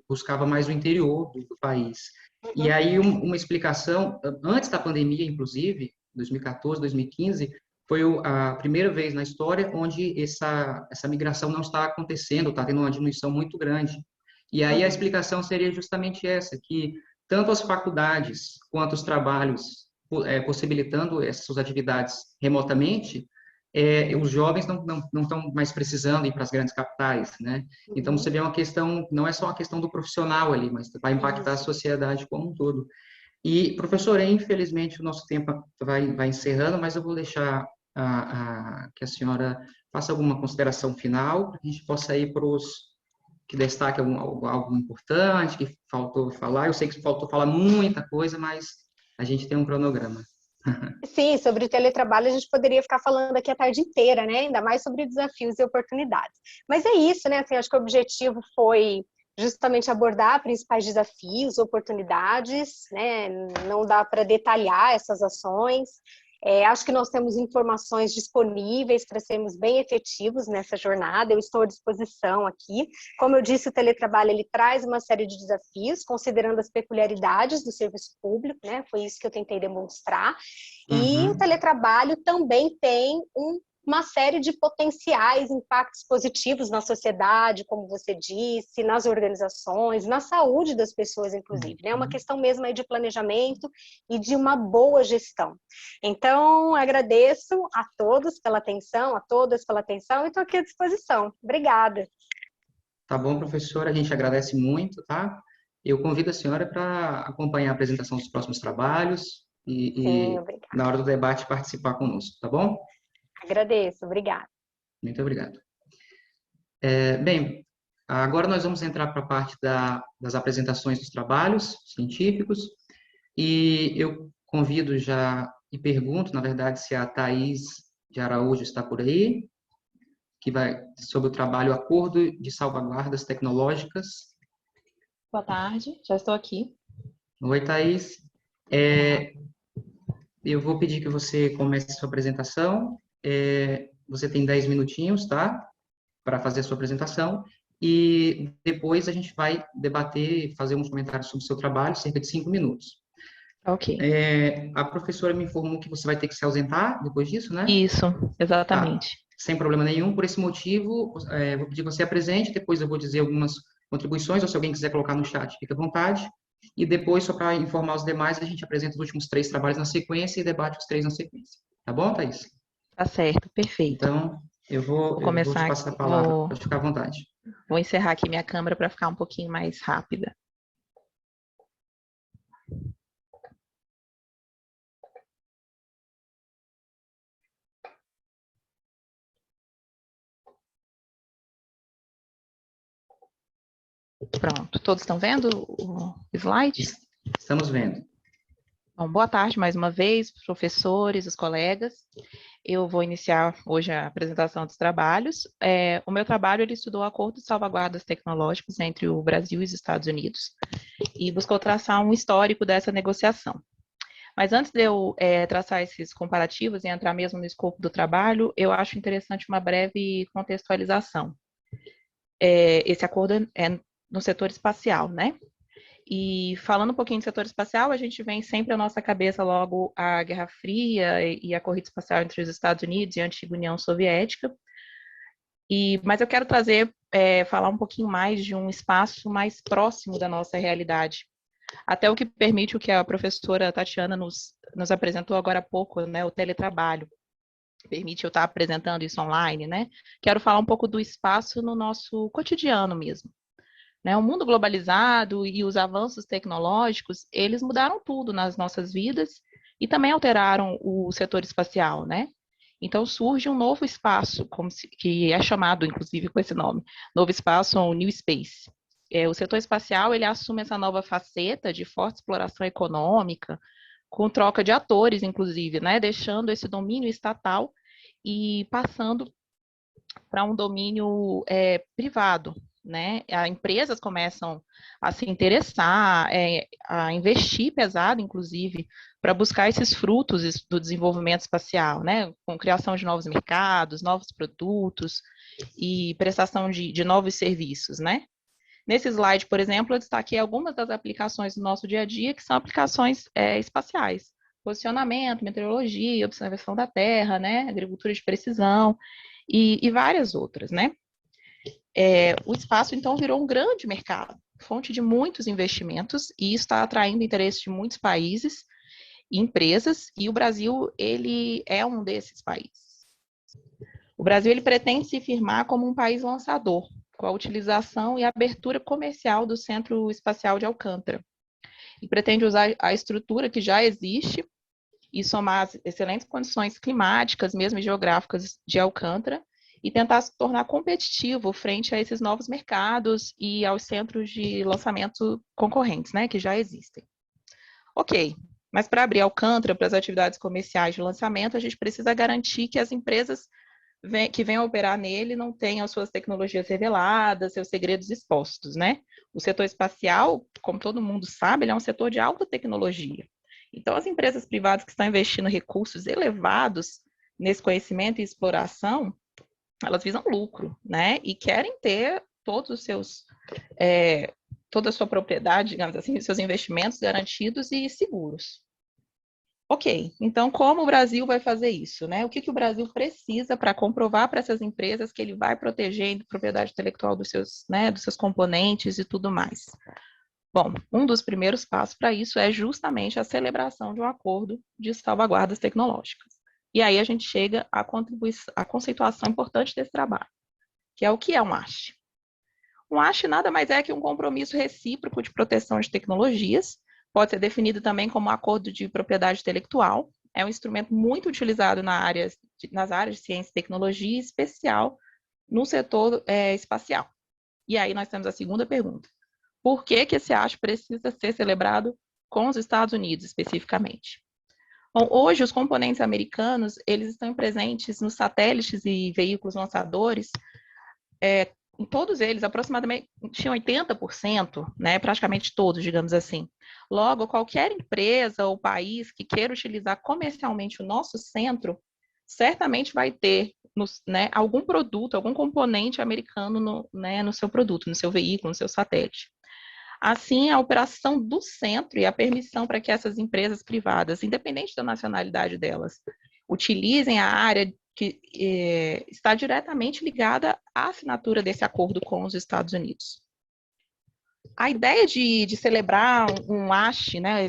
buscava mais o interior do país. E aí, uma explicação, antes da pandemia, inclusive, 2014, 2015, foi a primeira vez na história onde essa migração não está acontecendo, está tendo uma diminuição muito grande. E aí a explicação seria justamente essa, que tanto as faculdades quanto os trabalhos possibilitando essas atividades remotamente, os jovens não estão mais precisando ir para as grandes capitais, né? Então, você vê uma questão, não é só uma questão do profissional ali, mas vai impactar a sociedade como um todo. E, professora, infelizmente o nosso tempo vai encerrando, mas eu vou deixar que a senhora faça alguma consideração final, para que a gente possa ir para os que destaque algo importante, que faltou falar. Eu sei que faltou falar muita coisa, mas a gente tem um cronograma. Sim, sobre o teletrabalho a gente poderia ficar falando aqui a tarde inteira, né? Ainda mais sobre desafios e oportunidades. Mas é isso, né? Assim, acho que o objetivo foi justamente abordar principais desafios, oportunidades, né? Não dá para detalhar essas ações. Acho que nós temos informações disponíveis para sermos bem efetivos nessa jornada. Eu estou à disposição aqui. Como eu disse, o teletrabalho ele traz uma série de desafios, considerando as peculiaridades do serviço público, né? Foi isso que eu tentei demonstrar. E o teletrabalho também tem uma série de potenciais impactos positivos na sociedade, como você disse, nas organizações, na saúde das pessoas, inclusive. É uma questão mesmo aí de planejamento e de uma boa gestão. Então, agradeço a todos pela atenção, a todas pela atenção, e estou aqui à disposição. Obrigada. Tá bom, professora, a gente agradece muito, tá? Eu convido a senhora para acompanhar a apresentação dos próximos trabalhos e na hora do debate, participar conosco, tá bom? Agradeço, obrigada. Muito obrigado. Bem, agora nós vamos entrar para a parte das apresentações dos trabalhos científicos, e eu convido já e pergunto, na verdade, se a Thaís de Araújo está por aí, que vai sobre o trabalho Acordo de Salvaguardas Tecnológicas. Boa tarde, já estou aqui. Oi, Thaís. Eu vou pedir que você comece a sua apresentação. Você tem 10 minutinhos, tá? Para fazer a sua apresentação. E depois a gente vai debater e fazer uns comentários sobre o seu trabalho, cerca de 5 minutos. Ok. A professora me informou que você vai ter que se ausentar depois disso, né? Isso, Tá, exatamente. sem problema nenhum. Por esse motivo, vou pedir que você apresente, depois eu vou dizer algumas contribuições, ou se alguém quiser colocar no chat, fica à vontade. E depois, só para informar os demais, a gente apresenta os últimos 3 trabalhos na sequência e debate os 3 na sequência. Tá bom, Thaís? Tá certo, perfeito. Então, eu vou te começar passar a aqui, palavra, pode ficar à vontade. vou encerrar aqui minha câmera para ficar um pouquinho mais rápida. Pronto, todos estão vendo o slide? Estamos vendo. Bom, boa tarde mais uma vez, professores, os colegas. Eu vou iniciar hoje a apresentação dos trabalhos. O meu trabalho, ele estudou o Acordo de Salvaguardas Tecnológicas entre o Brasil e os Estados Unidos e buscou traçar um histórico dessa negociação. Mas antes de eu traçar esses comparativos e entrar mesmo no escopo do trabalho, eu acho interessante uma breve contextualização. Esse acordo é no setor espacial, né? E falando um pouquinho do setor espacial, a gente vem sempre à nossa cabeça logo a Guerra Fria e a corrida espacial entre os Estados Unidos e a antiga União Soviética. Mas eu quero falar um pouquinho mais de um espaço mais próximo da nossa realidade. Até o que permite o que a professora Tatiana nos apresentou agora há pouco, né, o teletrabalho. Permite eu estar apresentando isso online, né? Quero falar um pouco do espaço no nosso cotidiano mesmo. Né, o mundo globalizado e os avanços tecnológicos, eles mudaram tudo nas nossas vidas e também alteraram o setor espacial, né? Então surge um novo espaço, que é chamado, inclusive, com esse nome, novo espaço ou New Space. O setor espacial, ele assume essa nova faceta de forte exploração econômica, com troca de atores, inclusive, né? Deixando esse domínio estatal e passando para um domínio privado, né? As empresas começam a se interessar, a investir pesado, inclusive, para buscar esses frutos do desenvolvimento espacial, né? Com criação de novos mercados, novos produtos e prestação de novos serviços, né? Nesse slide, por exemplo, eu destaquei algumas das aplicações do nosso dia a dia, que são aplicações espaciais. Posicionamento, meteorologia, observação da Terra, né? Agricultura de precisão e várias outras, né? O espaço, então, virou um grande mercado, fonte de muitos investimentos, e isso está atraindo interesse de muitos países e empresas, e o Brasil, ele é um desses países. O Brasil, ele pretende se firmar como um país lançador, com a utilização e abertura comercial do Centro Espacial de Alcântara, e pretende usar a estrutura que já existe e somar as excelentes condições climáticas, mesmo geográficas, de Alcântara, e tentar se tornar competitivo frente a esses novos mercados e aos centros de lançamento concorrentes, né, que já existem. Ok, mas para abrir Alcântara para as atividades comerciais de lançamento, a gente precisa garantir que as empresas que venham operar nele não tenham suas tecnologias reveladas, seus segredos expostos, né? O setor espacial, como todo mundo sabe, ele é um setor de alta tecnologia. Então, as empresas privadas que estão investindo recursos elevados nesse conhecimento e exploração, elas visam lucro, né? E querem ter todos os seus, toda a sua propriedade, digamos assim, seus investimentos garantidos e seguros. Ok, então como o Brasil vai fazer isso, né? O que o Brasil precisa para comprovar para essas empresas que ele vai proteger a propriedade intelectual dos seus componentes e tudo mais? Bom, um dos primeiros passos para isso é justamente a celebração de um acordo de salvaguardas tecnológicas. E aí a gente chega à conceituação importante desse trabalho, que é o que é um haste. Um haste nada mais é que um compromisso recíproco de proteção de tecnologias, pode ser definido também como um acordo de propriedade intelectual, é um instrumento muito utilizado nas áreas de ciência e tecnologia, em especial no setor espacial. E aí nós temos a segunda pergunta. Por que esse haste precisa ser celebrado com os Estados Unidos, especificamente? Bom, hoje, os componentes americanos, eles estão presentes nos satélites e veículos lançadores, em todos eles, aproximadamente 80%, né, praticamente todos, digamos assim. Logo, qualquer empresa ou país que queira utilizar comercialmente o nosso centro, certamente vai ter né, algum produto, algum componente americano no seu produto, no seu veículo, no seu satélite. Assim, a operação do centro e a permissão para que essas empresas privadas, independente da nacionalidade delas, utilizem a área que está diretamente ligada à assinatura desse acordo com os Estados Unidos. A ideia de celebrar um ASHE, né,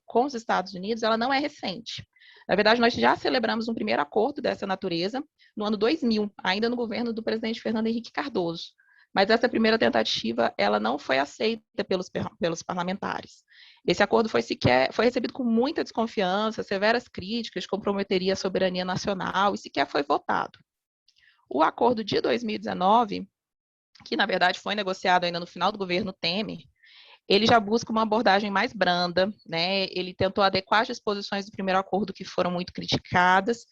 com os Estados Unidos, ela não é recente. Na verdade, nós já celebramos um primeiro acordo dessa natureza no ano 2000, ainda no governo do presidente Fernando Henrique Cardoso. Mas essa primeira tentativa, ela não foi aceita pelos parlamentares. Esse acordo foi recebido com muita desconfiança, severas críticas, comprometeria a soberania nacional e sequer foi votado. O acordo de 2019, que na verdade foi negociado ainda no final do governo Temer, ele já busca uma abordagem mais branda, né? Ele tentou adequar as disposições do primeiro acordo que foram muito criticadas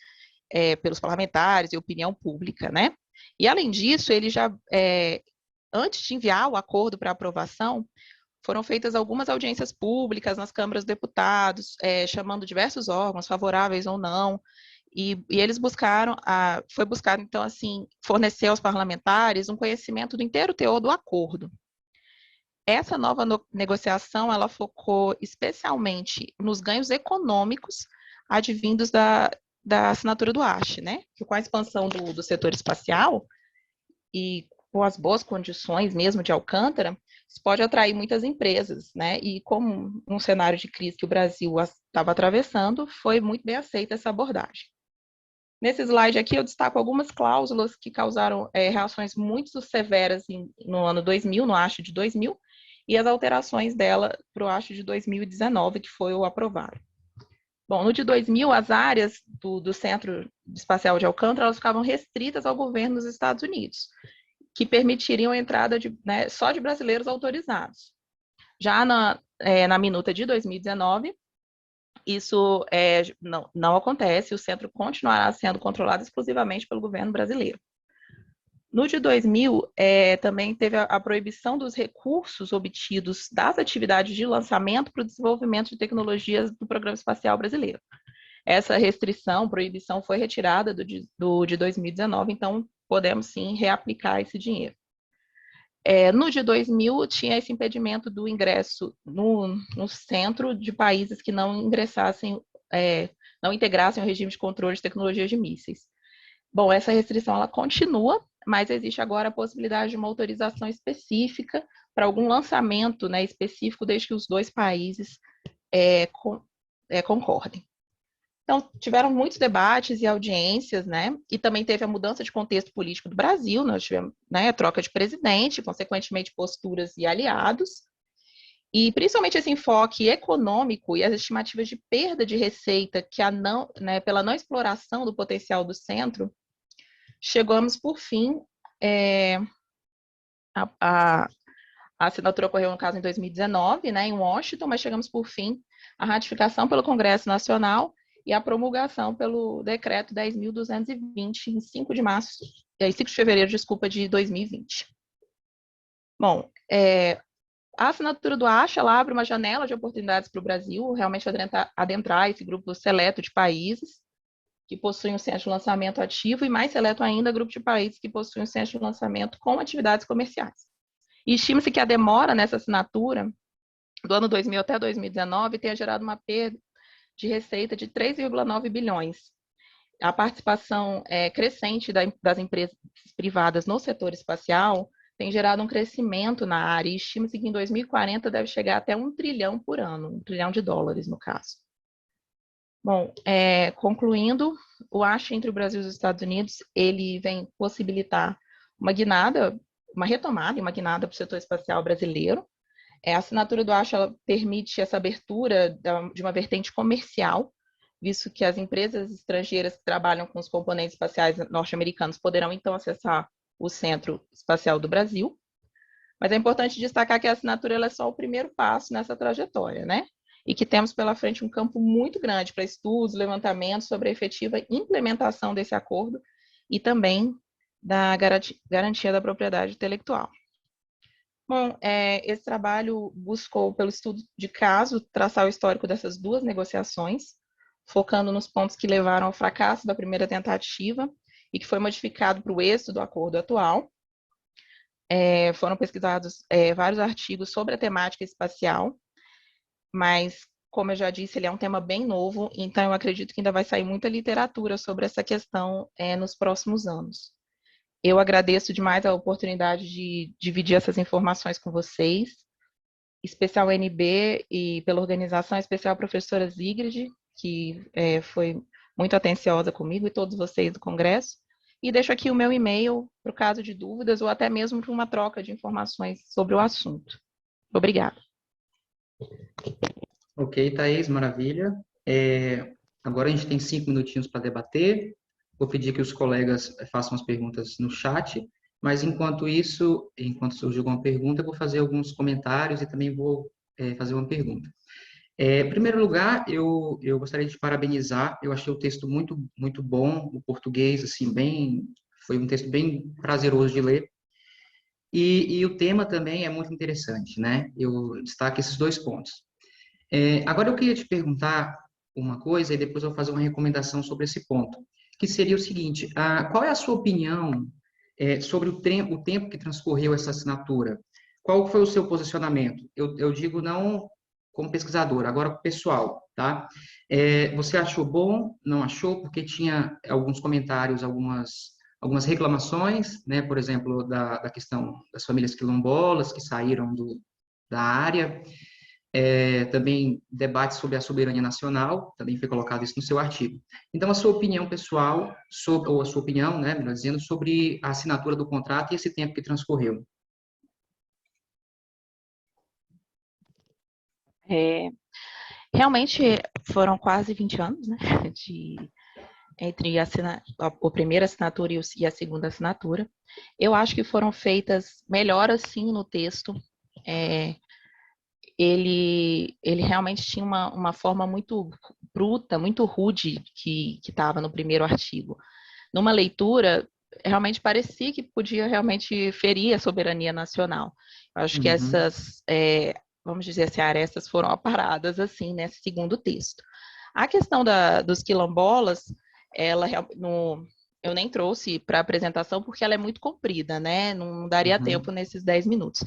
pelos parlamentares e opinião pública, né? E, além disso, ele já, antes de enviar o acordo para aprovação, foram feitas algumas audiências públicas nas câmaras dos deputados, chamando diversos órgãos, favoráveis ou não, e eles foi buscado, então, assim, fornecer aos parlamentares um conhecimento do inteiro teor do acordo. Essa nova negociação, ela focou especialmente nos ganhos econômicos advindos da assinatura do ASHE, né? Que com a expansão do setor espacial e com as boas condições mesmo de Alcântara, isso pode atrair muitas empresas, né? E como num cenário de crise que o Brasil estava atravessando, foi muito bem aceita essa abordagem. Nesse slide aqui eu destaco algumas cláusulas que causaram reações muito severas no ano 2000, no ASHE de 2000, e as alterações dela para o ASHE de 2019, que foi o aprovado. Bom, no de 2000, as áreas do Centro Espacial de Alcântara, elas ficavam restritas ao governo dos Estados Unidos, que permitiriam a entrada só de brasileiros autorizados. Já na minuta de 2019, isso não acontece, o centro continuará sendo controlado exclusivamente pelo governo brasileiro. No de 2000, também teve a proibição dos recursos obtidos das atividades de lançamento para o desenvolvimento de tecnologias do Programa Espacial Brasileiro. Essa proibição foi retirada do de 2019, então podemos sim reaplicar esse dinheiro. No de 2000, tinha esse impedimento do ingresso no centro de países que não integrassem o regime de controle de tecnologias de mísseis. Bom, essa restrição ela continua, mas existe agora a possibilidade de uma autorização específica para algum lançamento, né, específico, desde que os dois países concordem. Então, tiveram muitos debates e audiências, né, e também teve a mudança de contexto político do Brasil, nós tivemos, né, a troca de presidente, consequentemente posturas e aliados, e principalmente esse enfoque econômico e as estimativas de perda de receita pela não exploração do potencial do centro, chegamos, por fim, a assinatura ocorreu, no caso, em 2019, né, em Washington, mas chegamos, por fim, à ratificação pelo Congresso Nacional e a promulgação pelo decreto 10.220, em 5 de fevereiro, de 2020. Bom, a assinatura do ASHE, ela abre uma janela de oportunidades para o Brasil, realmente adentrar esse grupo seleto de países que possuem um centro de lançamento ativo e, mais seleto ainda, grupo de países que possuem um centro de lançamento com atividades comerciais. E estima-se que a demora nessa assinatura, do ano 2000 até 2019, tenha gerado uma perda de receita de 3,9 bilhões. A participação crescente das empresas privadas no setor espacial tem gerado um crescimento na área e estima-se que em 2040 deve chegar até 1 trilhão por ano, 1 trilhão de dólares, no caso. Bom, concluindo, o ASHE entre o Brasil e os Estados Unidos, ele vem possibilitar uma retomada e uma guinada para o setor espacial brasileiro. A assinatura do ASHE ela permite essa abertura de uma vertente comercial, visto que as empresas estrangeiras que trabalham com os componentes espaciais norte-americanos poderão, então, acessar o Centro Espacial do Brasil. Mas é importante destacar que a assinatura ela é só o primeiro passo nessa trajetória, né? e que temos pela frente um campo muito grande para estudos, levantamentos sobre a efetiva implementação desse acordo e também da garantia da propriedade intelectual. Bom, esse trabalho buscou, pelo estudo de caso, traçar o histórico dessas duas negociações, focando nos pontos que levaram ao fracasso da primeira tentativa e que foi modificado para o êxito do acordo atual. Foram pesquisados vários artigos sobre a temática espacial, mas, como eu já disse, ele é um tema bem novo, então eu acredito que ainda vai sair muita literatura sobre essa questão nos próximos anos. Eu agradeço demais a oportunidade de dividir essas informações com vocês, especial NB e pela organização, especial a professora Zigrid, que foi muito atenciosa comigo e todos vocês do Congresso. E deixo aqui o meu e-mail para o caso de dúvidas ou até mesmo para uma troca de informações sobre o assunto. Obrigada. Ok, Thaís, maravilha. Agora a gente tem 5 minutinhos para debater. Vou pedir que os colegas façam as perguntas no chat, mas enquanto isso, enquanto surgir alguma pergunta, eu vou fazer alguns comentários e também vou fazer uma pergunta. Em primeiro lugar, eu gostaria de parabenizar, eu achei o texto muito, muito bom, o português, assim, foi um texto bem prazeroso de ler, e o tema também é muito interessante, né? Eu destaco esses 2 pontos. Agora eu queria te perguntar uma coisa e depois eu vou fazer uma recomendação sobre esse ponto, que seria o seguinte, qual é a sua opinião sobre o tempo que transcorreu essa assinatura? Qual foi o seu posicionamento? Eu digo não como pesquisador, agora pessoal, tá? Você achou bom, não achou? Porque tinha alguns comentários, algumas reclamações, né? Por exemplo, da questão das famílias quilombolas que saíram da área, também debate sobre a soberania nacional, também foi colocado isso no seu artigo. Então, a sua opinião pessoal, ou a sua opinião, né, melhor dizendo, sobre a assinatura do contrato e esse tempo que transcorreu. Realmente foram quase 20 anos, né, entre a primeira assinatura e a segunda assinatura. Eu acho que foram feitas melhoras, sim, no texto. Ele realmente tinha uma forma muito bruta, muito rude que estava no primeiro artigo. Numa leitura, realmente parecia que podia realmente ferir a soberania nacional. Eu acho que essas, vamos dizer assim, arestas foram aparadas assim nesse segundo texto. A questão dos quilombolas, eu nem trouxe para a apresentação porque ela é muito comprida, né? Não daria tempo nesses 10 minutos.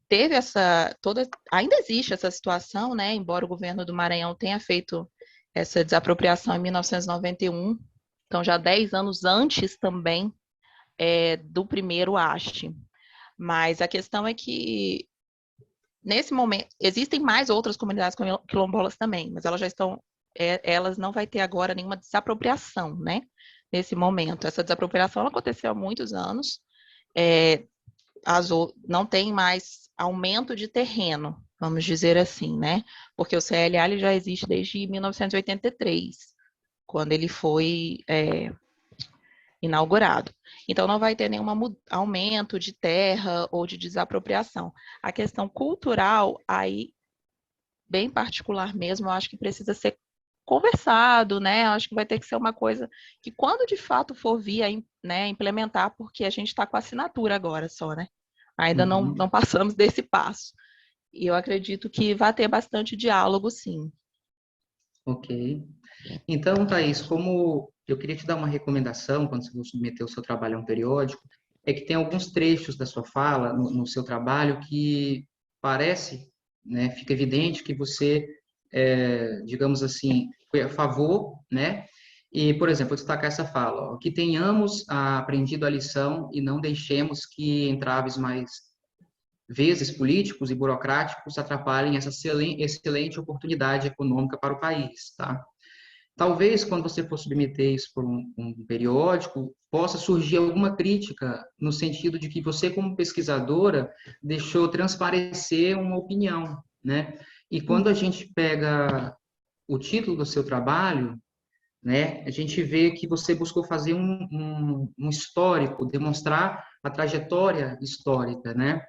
Teve ainda existe essa situação, né? Embora o governo do Maranhão tenha feito essa desapropriação em 1991, então já 10 anos antes também do primeiro haste. Mas a questão é que, nesse momento, existem mais outras comunidades quilombolas também, mas elas já estão, elas não vai ter agora nenhuma desapropriação, né? Nesse momento. Essa desapropriação aconteceu há muitos anos, não tem mais aumento de terreno, vamos dizer assim, né? Porque o CLA ele já existe desde 1983, quando ele foi inaugurado. Então, não vai ter nenhum aumento de terra ou de desapropriação. A questão cultural, aí, bem particular mesmo, eu acho que precisa ser conversado, né? Eu acho que vai ter que ser uma coisa que, quando de fato for vir a implementar, porque a gente está com a assinatura agora só, né? Ainda não passamos desse passo. E eu acredito que vai ter bastante diálogo, sim. Ok. Então, Thaís, como eu queria te dar uma recomendação, quando você for submeter o seu trabalho a um periódico, é que tem alguns trechos da sua fala, no seu trabalho, que parece, né, fica evidente que você, digamos assim, foi a favor, né? E, por exemplo, vou destacar essa fala, ó, que tenhamos aprendido a lição e não deixemos que entraves mais vezes políticos e burocráticos atrapalhem essa excelente oportunidade econômica para o país, tá? Talvez, quando você for submeter isso por um periódico, possa surgir alguma crítica, no sentido de que você, como pesquisadora, deixou transparecer uma opinião, né? E quando a gente pega o título do seu trabalho, né, a gente vê que você buscou fazer um histórico, demonstrar a trajetória histórica, né?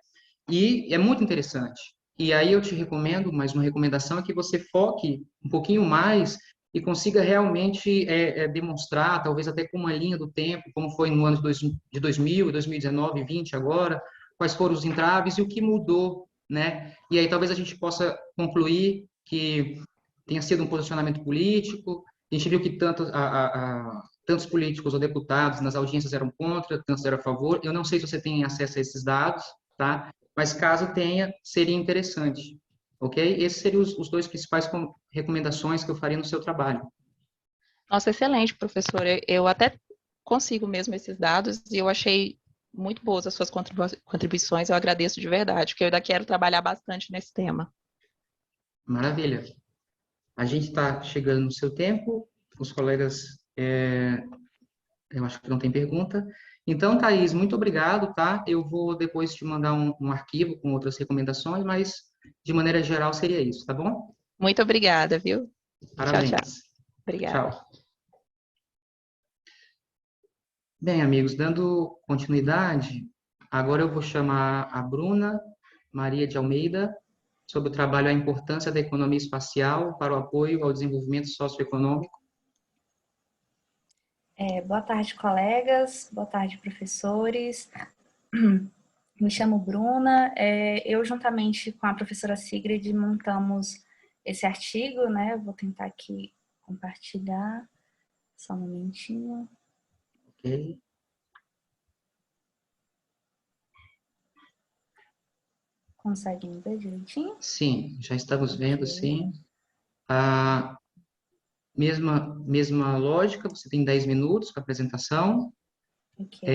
E é muito interessante, E aí eu te recomendo, mais uma recomendação, é que você foque um pouquinho mais e consiga realmente demonstrar, talvez até com uma linha do tempo, como foi no ano de 2000, 2019, 2020 agora, quais foram os entraves e o que mudou, né? E aí talvez a gente possa concluir que tenha sido um posicionamento político. A gente viu que tantos políticos ou deputados nas audiências eram contra, tantos eram a favor. Eu não sei se você tem acesso a esses dados, tá? Mas caso tenha, seria interessante, ok? Esses seriam os dois principais recomendações que eu faria no seu trabalho. Nossa, excelente, professor. Eu até consigo mesmo esses dados e eu achei muito boas as suas contribuições. Eu agradeço de verdade, porque eu ainda quero trabalhar bastante nesse tema. Maravilha. A gente está chegando no seu tempo, os colegas, eu acho que não tem pergunta. Então, Thaís, muito obrigado, tá? Eu vou depois te mandar um arquivo com outras recomendações, mas de maneira geral seria isso, tá bom? Muito obrigada, viu? Tchau, tchau. Parabéns. Obrigada. Tchau. Bem, amigos, dando continuidade, agora eu vou chamar a Bruna Maria de Almeida sobre o trabalho A Importância da Economia Espacial para o Apoio ao Desenvolvimento Socioeconômico. Boa tarde, colegas. Boa tarde, professores. Me chamo Bruna. Eu, juntamente com a professora Sigrid, montamos esse artigo, né? Vou tentar aqui compartilhar. Só um momentinho. Ok. Conseguem ver direitinho? Sim, já estamos vendo, Ok. sim. A mesma lógica, você tem 10 minutos para apresentação. Ok.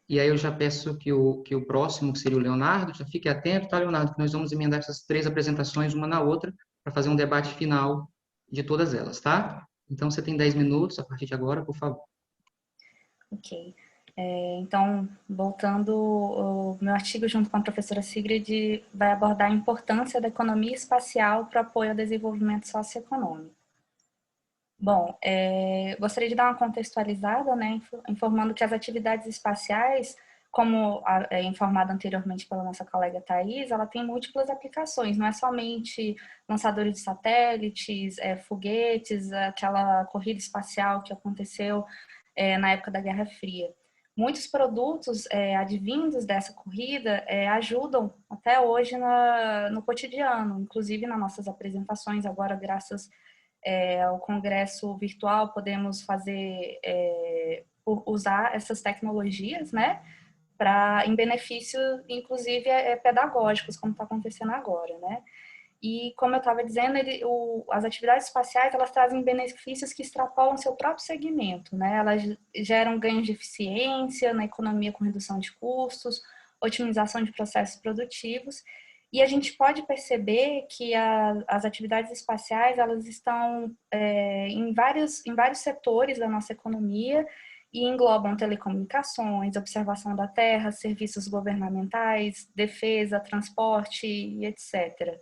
E aí eu já peço que o próximo, que seria o Leonardo, já fique atento, tá, Leonardo? Que nós vamos emendar essas 3 apresentações uma na outra para fazer um debate final de todas elas, tá? Então, você tem 10 minutos a partir de agora, por favor. Ok. Então, voltando, o meu artigo junto com a professora Sigrid vai abordar a importância da economia espacial para o apoio ao desenvolvimento socioeconômico. Bom, gostaria de dar uma contextualizada, né, informando que as atividades espaciais, como informado anteriormente pela nossa colega Thais, ela tem múltiplas aplicações, não é somente lançadores de satélites, foguetes, aquela corrida espacial que aconteceu na época da Guerra Fria. Muitos produtos advindos dessa corrida ajudam até hoje no cotidiano, inclusive nas nossas apresentações agora, graças ao congresso virtual, podemos usar essas tecnologias, né, em benefício, inclusive, pedagógicos, como está acontecendo agora, né. E, como eu estava dizendo, as atividades espaciais, elas trazem benefícios que extrapolam seu próprio segmento, né? Elas geram ganhos de eficiência na economia com redução de custos, otimização de processos produtivos. E a gente pode perceber que as atividades espaciais, elas estão em vários setores da nossa economia e englobam telecomunicações, observação da Terra, serviços governamentais, defesa, transporte e etc.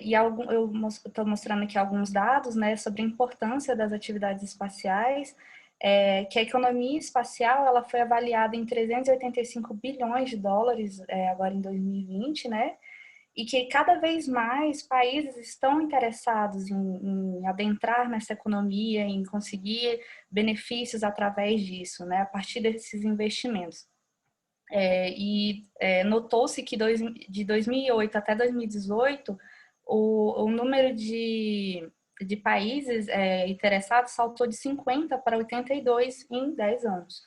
Eu estou mostrando aqui alguns dados, né, sobre a importância das atividades espaciais, que a economia espacial ela foi avaliada em 385 bilhões de dólares agora em 2020, né, e que cada vez mais países estão interessados em adentrar nessa economia, em conseguir benefícios através disso, né, a partir desses investimentos. Notou-se que de 2008 até 2018, o número de países interessados saltou de 50 para 82 em 10 anos.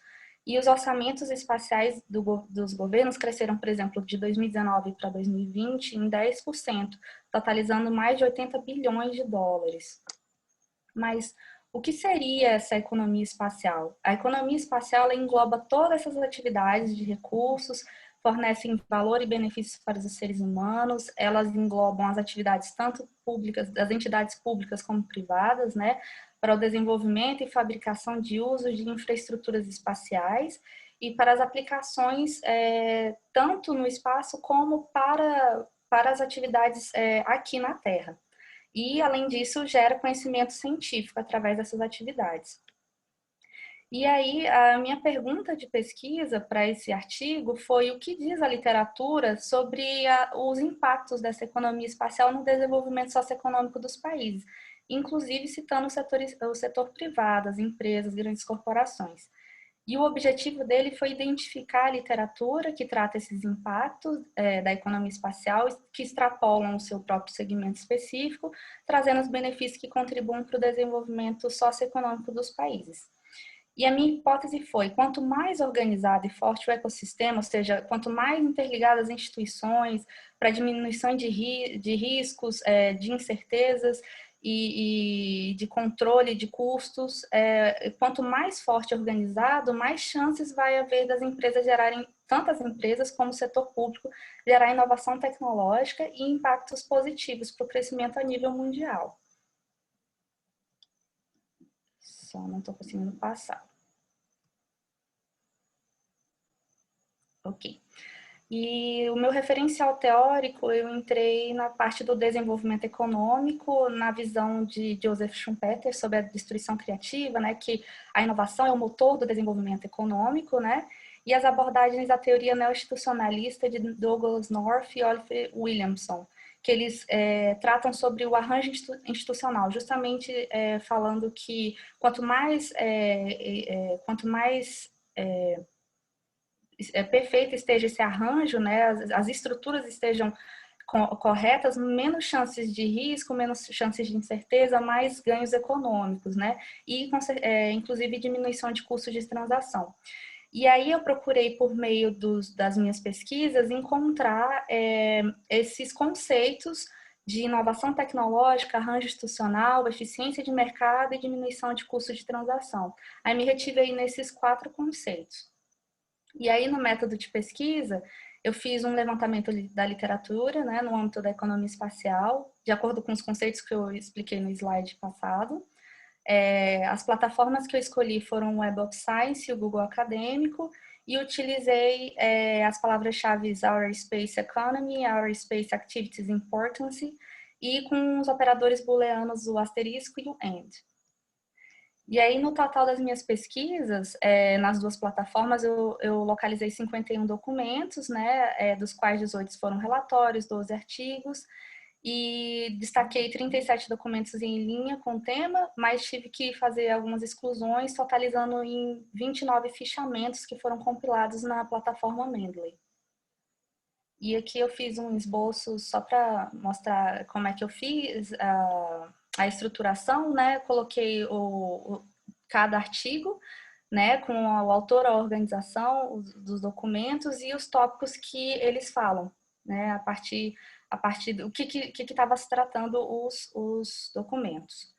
E os orçamentos espaciais dos governos cresceram, por exemplo, de 2019 para 2020 em 10%, totalizando mais de 80 bilhões de dólares. Mas o que seria essa economia espacial? A economia espacial engloba todas essas atividades de recursos, fornecem valor e benefícios para os seres humanos, elas englobam as atividades tanto públicas, das entidades públicas como privadas, né, para o desenvolvimento e fabricação de usos de infraestruturas espaciais e para as aplicações tanto no espaço como para as atividades aqui na Terra. E, além disso, gera conhecimento científico através dessas atividades. E aí, a minha pergunta de pesquisa para esse artigo foi o que diz a literatura sobre os impactos dessa economia espacial no desenvolvimento socioeconômico dos países, inclusive citando o setor privado, as empresas, grandes corporações. E o objetivo dele foi identificar a literatura que trata esses impactos da economia espacial, que extrapolam o seu próprio segmento específico, trazendo os benefícios que contribuem para o desenvolvimento socioeconômico dos países. E a minha hipótese foi, quanto mais organizado e forte o ecossistema, ou seja, quanto mais interligadas as instituições para diminuição de riscos, de incertezas e de controle de custos, quanto mais forte e organizado, mais chances vai haver das empresas gerarem, tantas empresas como o setor público, gerar inovação tecnológica e impactos positivos para o crescimento a nível mundial. Só não estou conseguindo passar. Ok. E o meu referencial teórico, eu entrei na parte do desenvolvimento econômico, na visão de Joseph Schumpeter sobre a destruição criativa, né, que a inovação é o motor do desenvolvimento econômico, né, e as abordagens da teoria neo-institucionalista de Douglas North e Oliver Williamson, que eles tratam sobre o arranjo institucional, justamente falando que quanto mais perfeito esteja esse arranjo, né, as estruturas estejam corretas, menos chances de risco, menos chances de incerteza, mais ganhos econômicos, né, e inclusive diminuição de custos de transação. E aí eu procurei, por meio das minhas pesquisas, encontrar esses conceitos de inovação tecnológica, arranjo institucional, eficiência de mercado e diminuição de custo de transação. Aí me retivei nesses 4 conceitos. E aí, no método de pesquisa, eu fiz um levantamento da literatura, né, no âmbito da economia espacial, de acordo com os conceitos que eu expliquei no slide passado. As plataformas que eu escolhi foram o Web of Science e o Google Acadêmico, e utilizei as palavras-chave Our Space Economy, Our Space Activities Importance, e com os operadores booleanos o asterisco e o AND. E aí, no total das minhas pesquisas, nas 2 plataformas, eu localizei 51 documentos, né, dos quais 18 foram relatórios, 12 artigos, e destaquei 37 documentos em linha com o tema, mas tive que fazer algumas exclusões, totalizando em 29 fichamentos que foram compilados na plataforma Mendeley. E aqui eu fiz um esboço só para mostrar como é que eu fiz a estruturação, né? Coloquei cada artigo, né? Com o autor, a organização dos documentos e os tópicos que eles falam, né? A partir do que estava se tratando os documentos.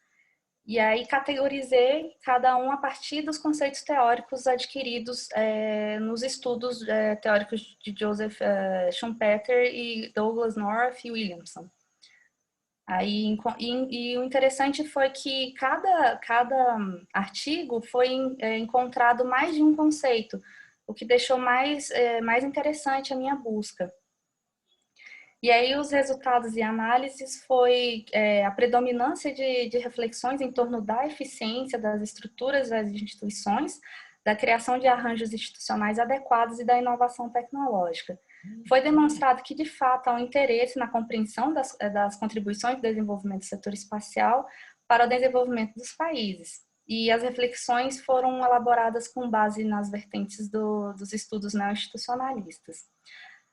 E aí categorizei cada um a partir dos conceitos teóricos adquiridos nos estudos teóricos de Joseph Schumpeter e Douglas North e Williamson. Aí, e o interessante foi que cada artigo foi encontrado mais de um conceito, o que deixou mais interessante a minha busca. E aí os resultados e análises foi a predominância de reflexões em torno da eficiência das estruturas das instituições, da criação de arranjos institucionais adequados e da inovação tecnológica. Foi demonstrado que, de fato, há um interesse na compreensão das contribuições do desenvolvimento do setor espacial para o desenvolvimento dos países. E as reflexões foram elaboradas com base nas vertentes dos estudos neo-institucionalistas.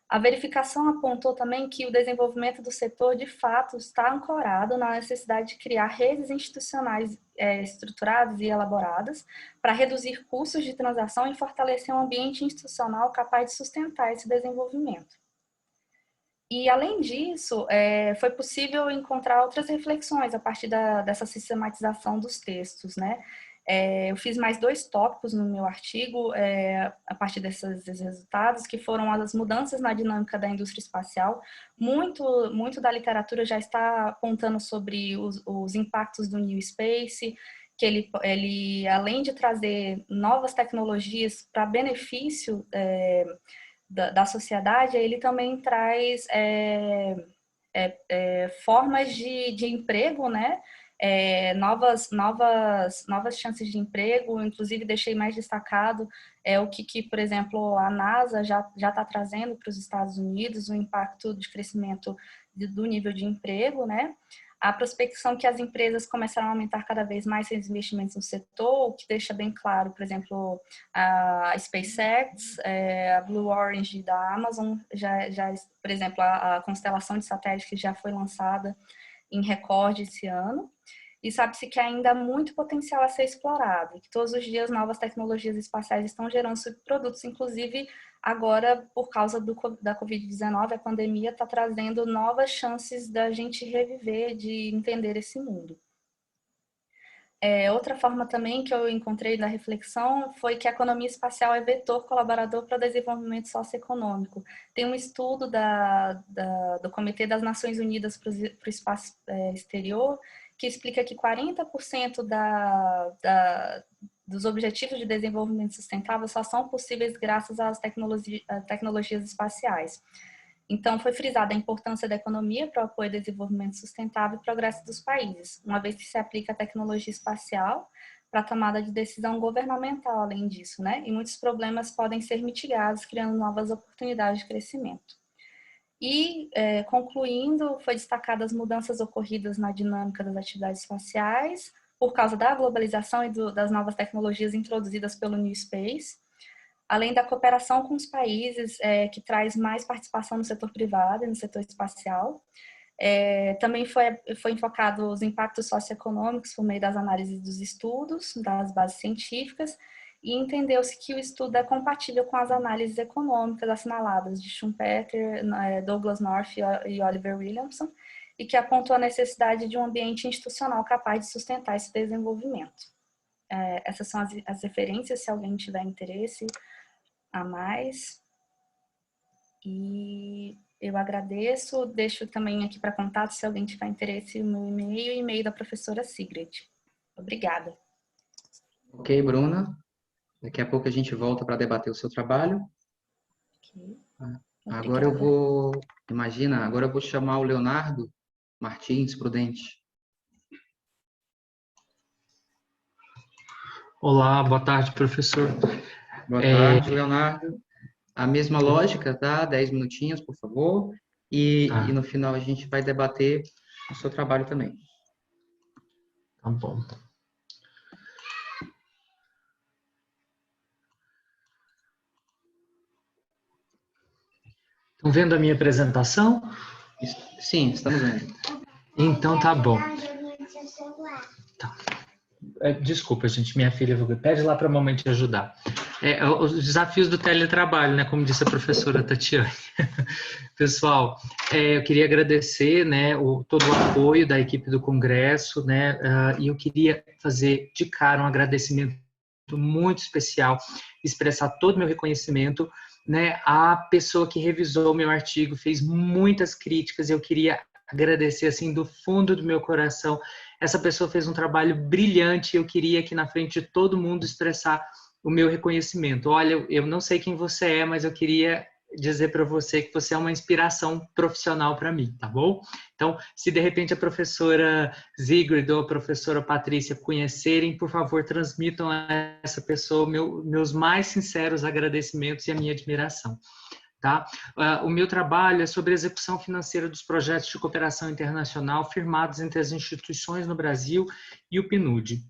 A verificação apontou também que o desenvolvimento do setor, de fato, está ancorado na necessidade de criar redes institucionais estruturadas e elaboradas para reduzir custos de transação e fortalecer um ambiente institucional capaz de sustentar esse desenvolvimento. E, além disso, foi possível encontrar outras reflexões a partir dessa sistematização dos textos, né? Eu fiz mais 2 tópicos no meu artigo, a partir desses resultados, que foram as mudanças na dinâmica da indústria espacial. Muito da literatura já está apontando sobre os impactos do New Space, que ele além de trazer novas tecnologias para benefício da sociedade, ele também traz formas de emprego, né? novas chances de emprego. Inclusive, deixei mais destacado o que, por exemplo, a NASA já está trazendo para os Estados Unidos, o impacto de crescimento do nível de emprego, né? A prospecção que as empresas começaram a aumentar cada vez mais seus investimentos no setor, o que deixa bem claro, por exemplo, a SpaceX, a Blue Origin da Amazon, por exemplo, a constelação de satélites que já foi lançada em recorde esse ano. E sabe-se que ainda há muito potencial a ser explorado, que todos os dias novas tecnologias espaciais estão gerando subprodutos, inclusive agora, por causa da Covid-19, a pandemia está trazendo novas chances da gente reviver, de entender esse mundo. Outra forma também que eu encontrei da reflexão foi que a economia espacial é vetor colaborador para o desenvolvimento socioeconômico. Tem um estudo do Comitê das Nações Unidas para o Espaço Exterior que explica que 40% dos objetivos de desenvolvimento sustentável só são possíveis graças às tecnologias espaciais. Então, foi frisada a importância da economia para o apoio ao desenvolvimento sustentável e progresso dos países, uma vez que se aplica a tecnologia espacial para a tomada de decisão governamental, além disso, né? E muitos problemas podem ser mitigados, criando novas oportunidades de crescimento. E, concluindo, foi destacada as mudanças ocorridas na dinâmica das atividades espaciais, por causa da globalização e das novas tecnologias introduzidas pelo New Space, além da cooperação com os países, que traz mais participação no setor privado e no setor espacial. Também foi enfocado os impactos socioeconômicos por meio das análises dos estudos, das bases científicas, e entendeu-se que o estudo é compatível com as análises econômicas assinaladas de Schumpeter, Douglas North e Oliver Williamson, e que apontou a necessidade de um ambiente institucional capaz de sustentar esse desenvolvimento. Essas são as referências, se alguém tiver interesse a mais. E eu agradeço, deixo também aqui para contato, se alguém tiver interesse, o meu e-mail e o e-mail da professora Sigrid. Obrigada. Ok, Bruna. Daqui a pouco a gente volta para debater o seu trabalho. Okay. Agora agora eu vou chamar o Leonardo Martins Prudente. Olá, boa tarde, professor. Boa tarde, Leonardo. A mesma lógica, tá? 10 minutinhos, por favor. E no final a gente vai debater o seu trabalho também. Tá bom. Estão vendo a minha apresentação? Sim, estamos vendo. Então tá bom. Tá. Desculpa, gente, minha filha pede lá para a mamãe te ajudar. Os desafios do teletrabalho, né? Como disse a professora Tatiane. Pessoal, eu queria agradecer, né, todo o apoio da equipe do Congresso, né? E eu queria fazer de cara um agradecimento muito especial, expressar todo o meu reconhecimento, né, à pessoa que revisou o meu artigo, fez muitas críticas, e eu queria agradecer assim do fundo do meu coração. Essa pessoa fez um trabalho brilhante, eu queria aqui na frente de todo mundo expressar o meu reconhecimento. Olha, eu não sei quem você é, mas eu queria dizer para você que você é uma inspiração profissional para mim, tá bom? Então, se de repente a professora Sigrid ou a professora Patrícia conhecerem, por favor, transmitam a essa pessoa meus mais sinceros agradecimentos e a minha admiração. Tá? O meu trabalho é sobre a execução financeira dos projetos de cooperação internacional firmados entre as instituições no Brasil e o PNUD.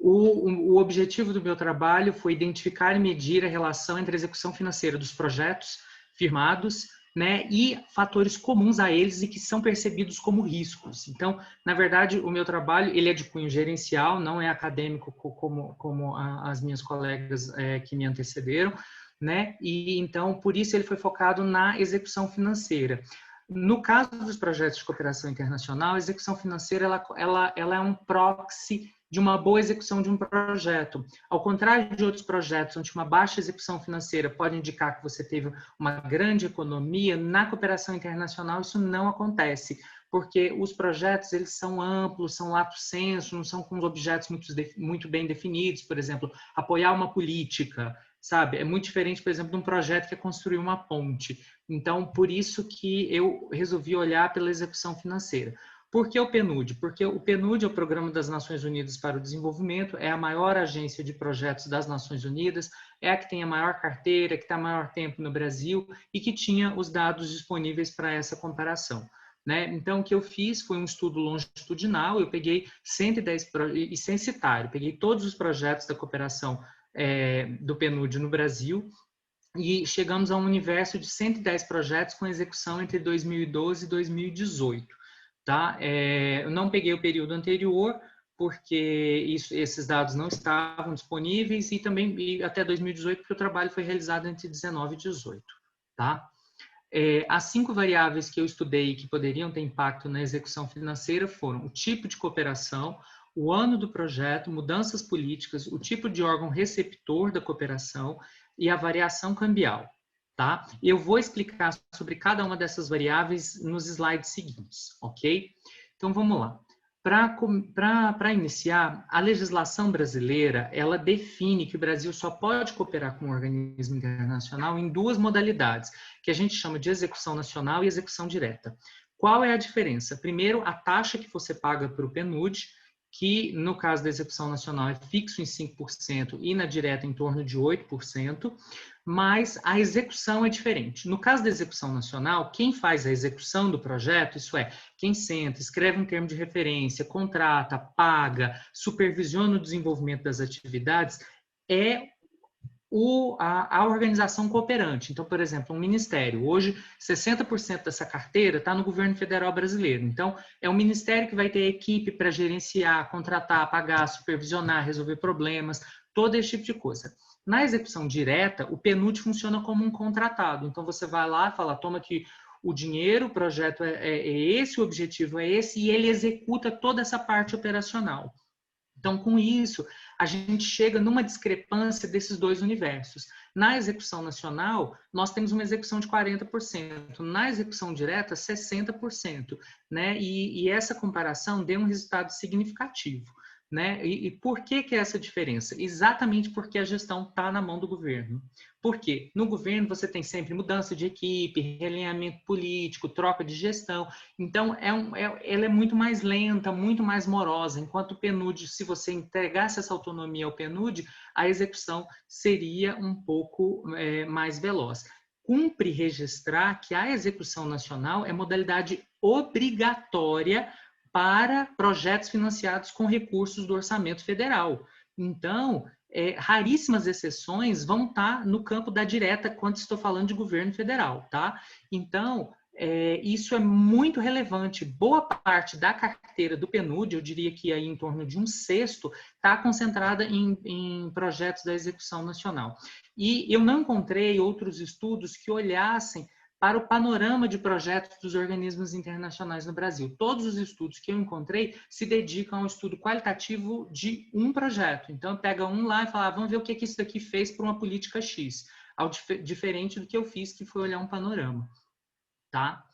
O objetivo do meu trabalho foi identificar e medir a relação entre a execução financeira dos projetos firmados, né, e fatores comuns a eles e que são percebidos como riscos. Então, na verdade, o meu trabalho ele é de cunho gerencial, não é acadêmico como as minhas colegas que me antecederam, né? E então, por isso ele foi focado na execução financeira. No caso dos projetos de cooperação internacional, a execução financeira ela é um proxy de uma boa execução de um projeto. Ao contrário de outros projetos, onde uma baixa execução financeira pode indicar que você teve uma grande economia, na cooperação internacional isso não acontece, porque os projetos eles são amplos, são lato sensu, não são com os objetos muito bem definidos, por exemplo, apoiar uma política, sabe? É muito diferente, por exemplo, de um projeto que é construir uma ponte. Então, por isso que eu resolvi olhar pela execução financeira. Por que o PNUD? Porque o PNUD é o Programa das Nações Unidas para o Desenvolvimento, é a maior agência de projetos das Nações Unidas, é a que tem a maior carteira, que está maior tempo no Brasil e que tinha os dados disponíveis para essa comparação. Né? Então, o que eu fiz foi um estudo longitudinal, eu peguei 110, e censitário, peguei todos os projetos da cooperação do PNUD no Brasil e chegamos a um universo de 110 projetos com execução entre 2012 e 2018. Tá? Eu não peguei o período anterior, porque esses dados não estavam disponíveis, e também até 2018, porque o trabalho foi realizado entre 19 e 18. Tá? As 5 variáveis que eu estudei que poderiam ter impacto na execução financeira foram o tipo de cooperação, o ano do projeto, mudanças políticas, o tipo de órgão receptor da cooperação e a variação cambial. Tá? Eu vou explicar sobre cada uma dessas variáveis nos slides seguintes, ok? Então, vamos lá. Para iniciar, a legislação brasileira, ela define que o Brasil só pode cooperar com um organismo internacional em 2 modalidades, que a gente chama de execução nacional e execução direta. Qual é a diferença? Primeiro, a taxa que você paga para o PNUD, que no caso da execução nacional é fixo em 5% e na direta em torno de 8%, mas a execução é diferente. No caso da execução nacional, quem faz a execução do projeto, isso é, quem senta, escreve um termo de referência, contrata, paga, supervisiona o desenvolvimento das atividades, é a organização cooperante. Então, por exemplo, um ministério. Hoje, 60% dessa carteira está no governo federal brasileiro. Então, é o ministério que vai ter equipe para gerenciar, contratar, pagar, supervisionar, resolver problemas, todo esse tipo de coisa. Na execução direta, o PNUD funciona como um contratado. Então, você vai lá e fala, toma aqui o dinheiro, o projeto é esse, o objetivo é esse, e ele executa toda essa parte operacional. Então, com isso, a gente chega numa discrepância desses 2 universos. Na execução nacional, nós temos uma execução de 40%. Na execução direta, 60%. Né? E essa comparação deu um resultado significativo. Né? E por que é essa diferença? Exatamente porque a gestão está na mão do governo. Por quê? No governo você tem sempre mudança de equipe, realinhamento político, troca de gestão. Então, ela é muito mais lenta, muito mais morosa. Enquanto o PNUD, se você entregasse essa autonomia ao PNUD, a execução seria um pouco mais veloz. Cumpre registrar que a execução nacional é modalidade obrigatória para projetos financiados com recursos do orçamento federal. Então, raríssimas exceções vão estar no campo da direta quando estou falando de governo federal, tá? Então, isso é muito relevante. Boa parte da carteira do PNUD, eu diria que aí em torno de 1/6, está concentrada em projetos da execução nacional. E eu não encontrei outros estudos que olhassem para o panorama de projetos dos organismos internacionais no Brasil. Todos os estudos que eu encontrei se dedicam ao estudo qualitativo de um projeto. Então, pega um lá e fala, vamos ver o que isso daqui fez para uma política X, diferente do que eu fiz, que foi olhar um panorama. Tá?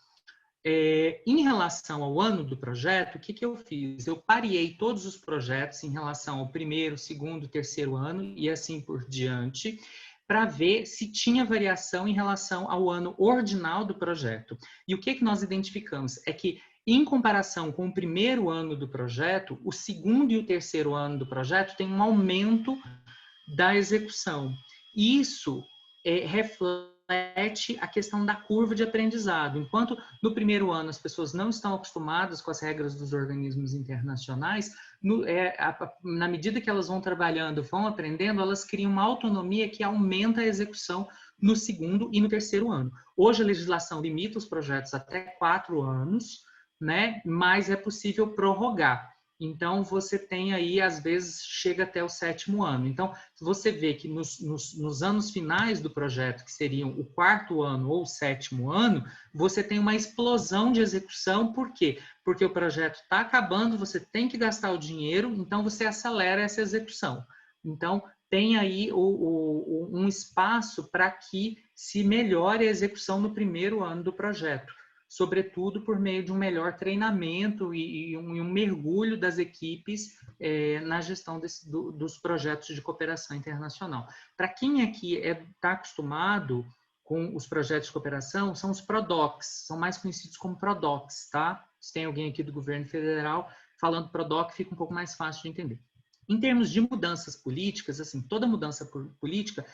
Em relação ao ano do projeto, o que eu fiz? Eu pareei todos os projetos em relação ao 1º, 2º, 3º ano e assim por diante, para ver se tinha variação em relação ao ano ordinal do projeto. E o que nós identificamos? É que, em comparação com o 1º ano do projeto, o 2º e o 3º ano do projeto tem um aumento da execução. Isso reflete a questão da curva de aprendizado. Enquanto no 1º ano as pessoas não estão acostumadas com as regras dos organismos internacionais, na medida que elas vão trabalhando, vão aprendendo, elas criam uma autonomia que aumenta a execução no 2º e no 3º ano. Hoje a legislação limita os projetos até 4 anos, né? Mas é possível prorrogar. Então, você tem aí, às vezes, chega até o 7º ano. Então, você vê que nos anos finais do projeto, que seriam o 4º ano ou o 7º ano, você tem uma explosão de execução. Por quê? Porque o projeto está acabando, você tem que gastar o dinheiro, então você acelera essa execução. Então, tem aí um espaço para que se melhore a execução no 1º ano do projeto, sobretudo por meio de um melhor treinamento e um mergulho das equipes na gestão dos projetos de cooperação internacional. Para quem aqui está acostumado com os projetos de cooperação, são os PRODOCs, são mais conhecidos como PRODOCs, tá? se tem alguém aqui do governo federal falando PRODOC, fica um pouco mais fácil de entender. Em termos de mudanças políticas, assim, toda mudança política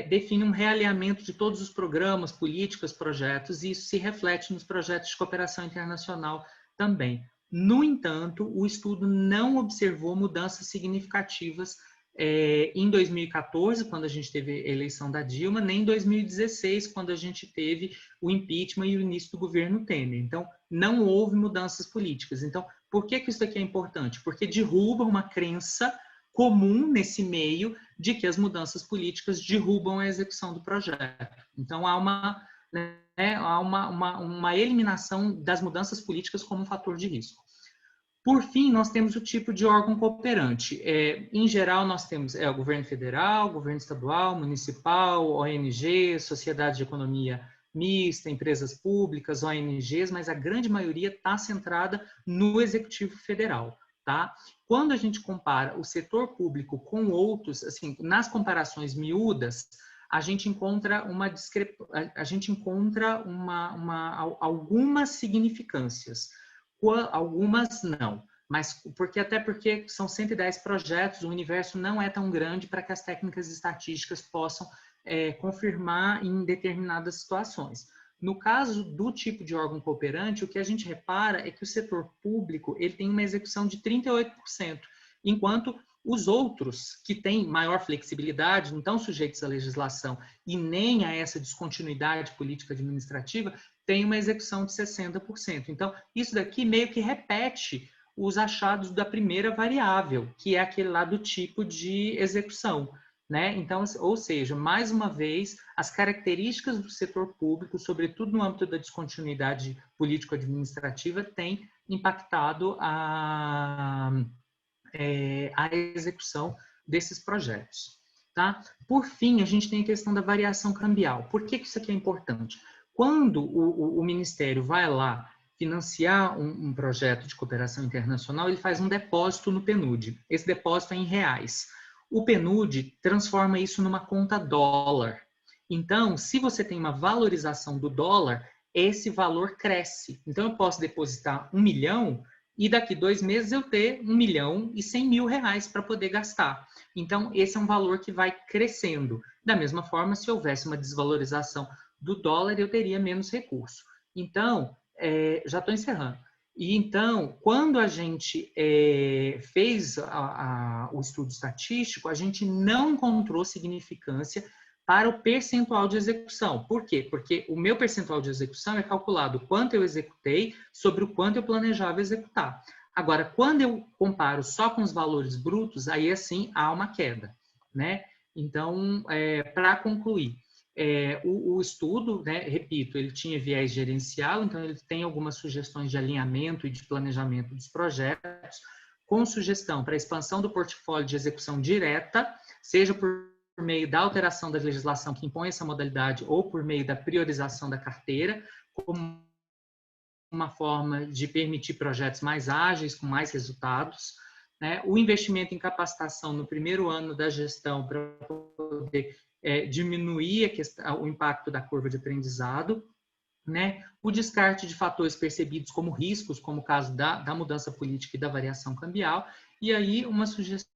define um realinhamento de todos os programas, políticas, projetos, e isso se reflete nos projetos de cooperação internacional também. No entanto, o estudo não observou mudanças significativas em 2014, quando a gente teve a eleição da Dilma, nem em 2016, quando a gente teve o impeachment e o início do governo Temer. Então, não houve mudanças políticas. Então, por que isso aqui é importante? Porque derruba uma crença comum nesse meio de que as mudanças políticas derrubam a execução do projeto. Então, há uma eliminação das mudanças políticas como um fator de risco. Por fim, nós temos o tipo de órgão cooperante. Em geral, nós temos o governo federal, governo estadual, municipal, ONG, sociedade de economia mista, empresas públicas, ONGs, mas a grande maioria está centrada no executivo federal. Tá? Quando a gente compara o setor público com outros, assim, nas comparações miúdas, a gente encontra algumas significâncias. Algumas não, mas até porque são 110 projetos, o universo não é tão grande para que as técnicas estatísticas possam confirmar em determinadas situações. No caso do tipo de órgão cooperante, o que a gente repara é que o setor público ele tem uma execução de 38%, enquanto os outros, que têm maior flexibilidade, não estão sujeitos à legislação e nem a essa descontinuidade política administrativa, têm uma execução de 60%. Então, isso daqui meio que repete os achados da primeira variável, que é aquele lá do tipo de execução. Né? Então, ou seja, mais uma vez, as características do setor público, sobretudo no âmbito da descontinuidade político-administrativa, têm impactado a execução desses projetos. Tá? Por fim, a gente tem a questão da variação cambial. Por que isso aqui é importante? Quando o Ministério vai lá financiar um projeto de cooperação internacional, ele faz um depósito no PNUD. Esse depósito é em reais. O PNUD transforma isso numa conta dólar. Então, se você tem uma valorização do dólar, esse valor cresce. Então, eu posso depositar 1 milhão e daqui 2 meses eu ter 1.100.000 reais para poder gastar. Então, esse é um valor que vai crescendo. Da mesma forma, se houvesse uma desvalorização do dólar, eu teria menos recurso. Então, já estou encerrando. E então, quando a gente fez o estudo estatístico, a gente não encontrou significância para o percentual de execução. Por quê? Porque o meu percentual de execução é calculado o quanto eu executei sobre o quanto eu planejava executar. Agora, quando eu comparo só com os valores brutos, aí assim há uma queda, né? Então, para concluir, o estudo, né, repito, ele tinha viés gerencial, então ele tem algumas sugestões de alinhamento e de planejamento dos projetos, com sugestão para expansão do portfólio de execução direta, seja por meio da alteração da legislação que impõe essa modalidade ou por meio da priorização da carteira, como uma forma de permitir projetos mais ágeis, com mais resultados, né? O investimento em capacitação no primeiro ano da gestão para poder diminuir o impacto da curva de aprendizado, né? O descarte de fatores percebidos como riscos, como o caso da mudança política e da variação cambial, e aí uma sugestão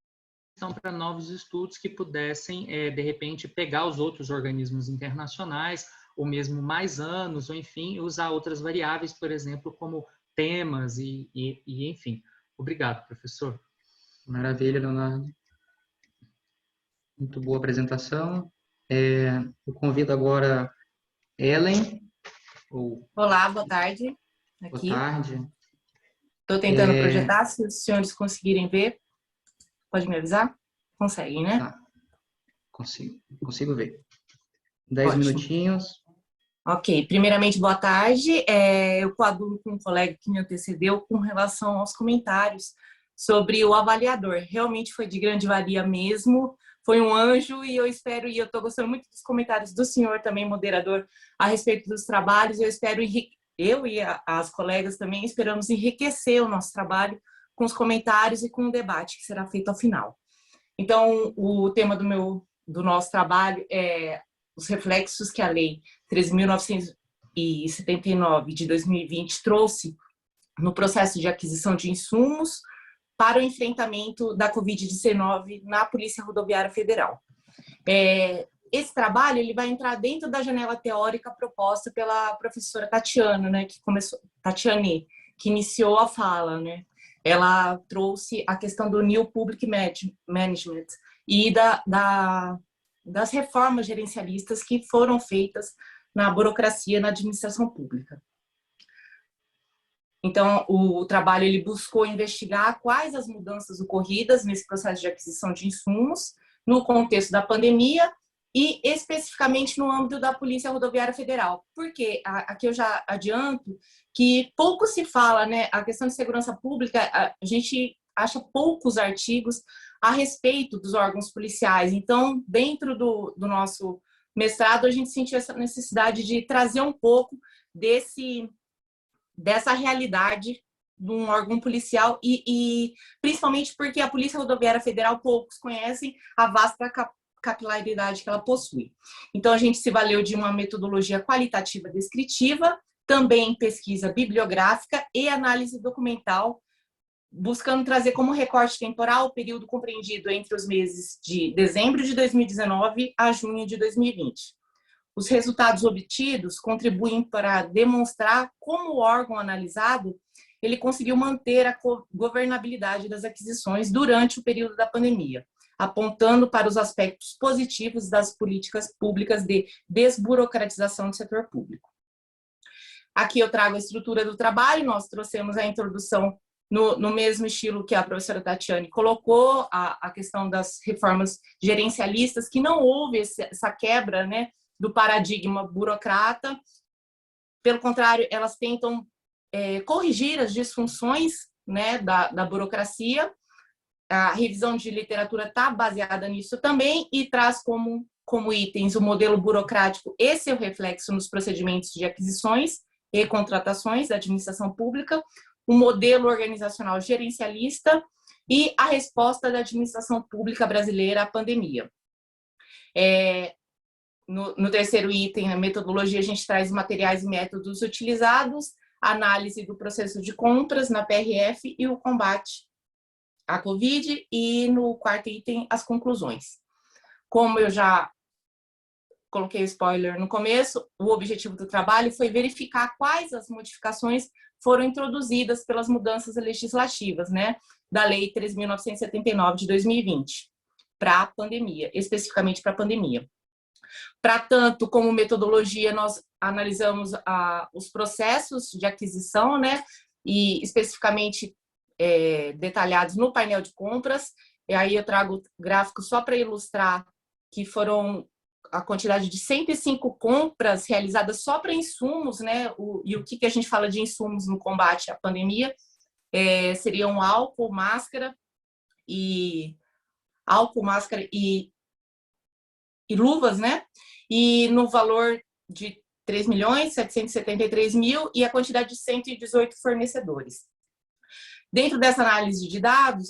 para novos estudos que pudessem, de repente, pegar os outros organismos internacionais, ou mesmo mais anos, ou enfim, usar outras variáveis, por exemplo, como temas e enfim. Obrigado, professor. Maravilha, Leonardo. Muito boa apresentação. Eu convido agora Ellen. Olá, boa tarde. Aqui. Boa tarde. Estou tentando projetar, se os senhores conseguirem ver. Pode me avisar? Conseguem, né? Tá. Consigo ver. 10 minutinhos. Ok. Primeiramente, boa tarde. Eu coaduno com um colega que me antecedeu com relação aos comentários sobre o avaliador. Realmente foi de grande valia mesmo. Foi um anjo e eu espero, e eu estou gostando muito dos comentários do senhor também, moderador, a respeito dos trabalhos. Eu espero, eu e as colegas também esperamos enriquecer o nosso trabalho com os comentários e com o debate que será feito ao final. Então, o tema do nosso trabalho é os reflexos que a Lei 13.979 de 2020 trouxe no processo de aquisição de insumos para o enfrentamento da Covid-19 na Polícia Rodoviária Federal. Esse trabalho ele vai entrar dentro da janela teórica proposta pela professora Tatiana, né, Tatiane, que iniciou a fala, né? Ela trouxe a questão do New Public Management e das reformas gerencialistas que foram feitas na burocracia, na administração pública. Então, o trabalho ele buscou investigar quais as mudanças ocorridas nesse processo de aquisição de insumos no contexto da pandemia e especificamente no âmbito da Polícia Rodoviária Federal. Porque aqui eu já adianto que pouco se fala, né, a questão de segurança pública, a gente acha poucos artigos a respeito dos órgãos policiais. Então, dentro do nosso mestrado, a gente sentiu essa necessidade de trazer um pouco dessa realidade de um órgão policial e principalmente porque a Polícia Rodoviária Federal poucos conhecem a vasta capilaridade que ela possui. Então, a gente se valeu de uma metodologia qualitativa descritiva, também pesquisa bibliográfica e análise documental, buscando trazer como recorte temporal o período compreendido entre os meses de dezembro de 2019 a junho de 2020. Os resultados obtidos contribuem para demonstrar como o órgão analisado ele conseguiu manter a governabilidade das aquisições durante o período da pandemia, apontando para os aspectos positivos das políticas públicas de desburocratização do setor público. Aqui eu trago a estrutura do trabalho, nós trouxemos a introdução no mesmo estilo que a professora Tatiane colocou, a questão das reformas gerencialistas, que não houve essa quebra, né, do paradigma burocrata. Pelo contrário, elas tentam corrigir as disfunções, né, da burocracia. A revisão de literatura está baseada nisso também e traz como itens o modelo burocrático e seu reflexo nos procedimentos de aquisições e contratações da administração pública, o modelo organizacional gerencialista e a resposta da administração pública brasileira à pandemia. No terceiro item, a metodologia, a gente traz materiais e métodos utilizados, análise do processo de compras na PRF e o combate à Covid, e no quarto item, as conclusões. Como eu já coloquei o spoiler no começo, o objetivo do trabalho foi verificar quais as modificações foram introduzidas pelas mudanças legislativas, né, da Lei 3.979 de 2020, para a pandemia, especificamente para a pandemia. Para tanto, como metodologia, nós analisamos os processos de aquisição, né, e especificamente detalhados no painel de compras. E aí eu trago gráficos só para ilustrar que foram a quantidade de 105 compras realizadas só para insumos, né? E o que a gente fala de insumos no combate à pandemia seriam álcool, máscara e luvas, né? E no valor de 3.773.000 e a quantidade de 118 fornecedores. Dentro dessa análise de dados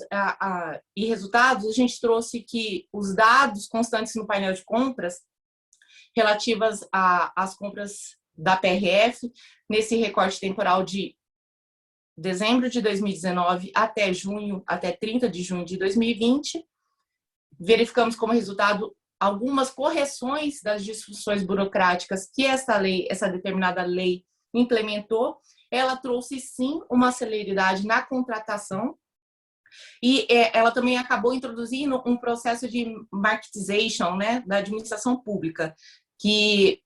e resultados, a gente trouxe que os dados constantes no painel de compras relativas às compras da PRF, nesse recorte temporal de dezembro de 2019 até 30 de junho de 2020, verificamos como resultado algumas correções das disfunções burocráticas que essa determinada lei implementou. Ela trouxe, sim, uma celeridade na contratação e ela também acabou introduzindo um processo de marketization, né, da administração pública, que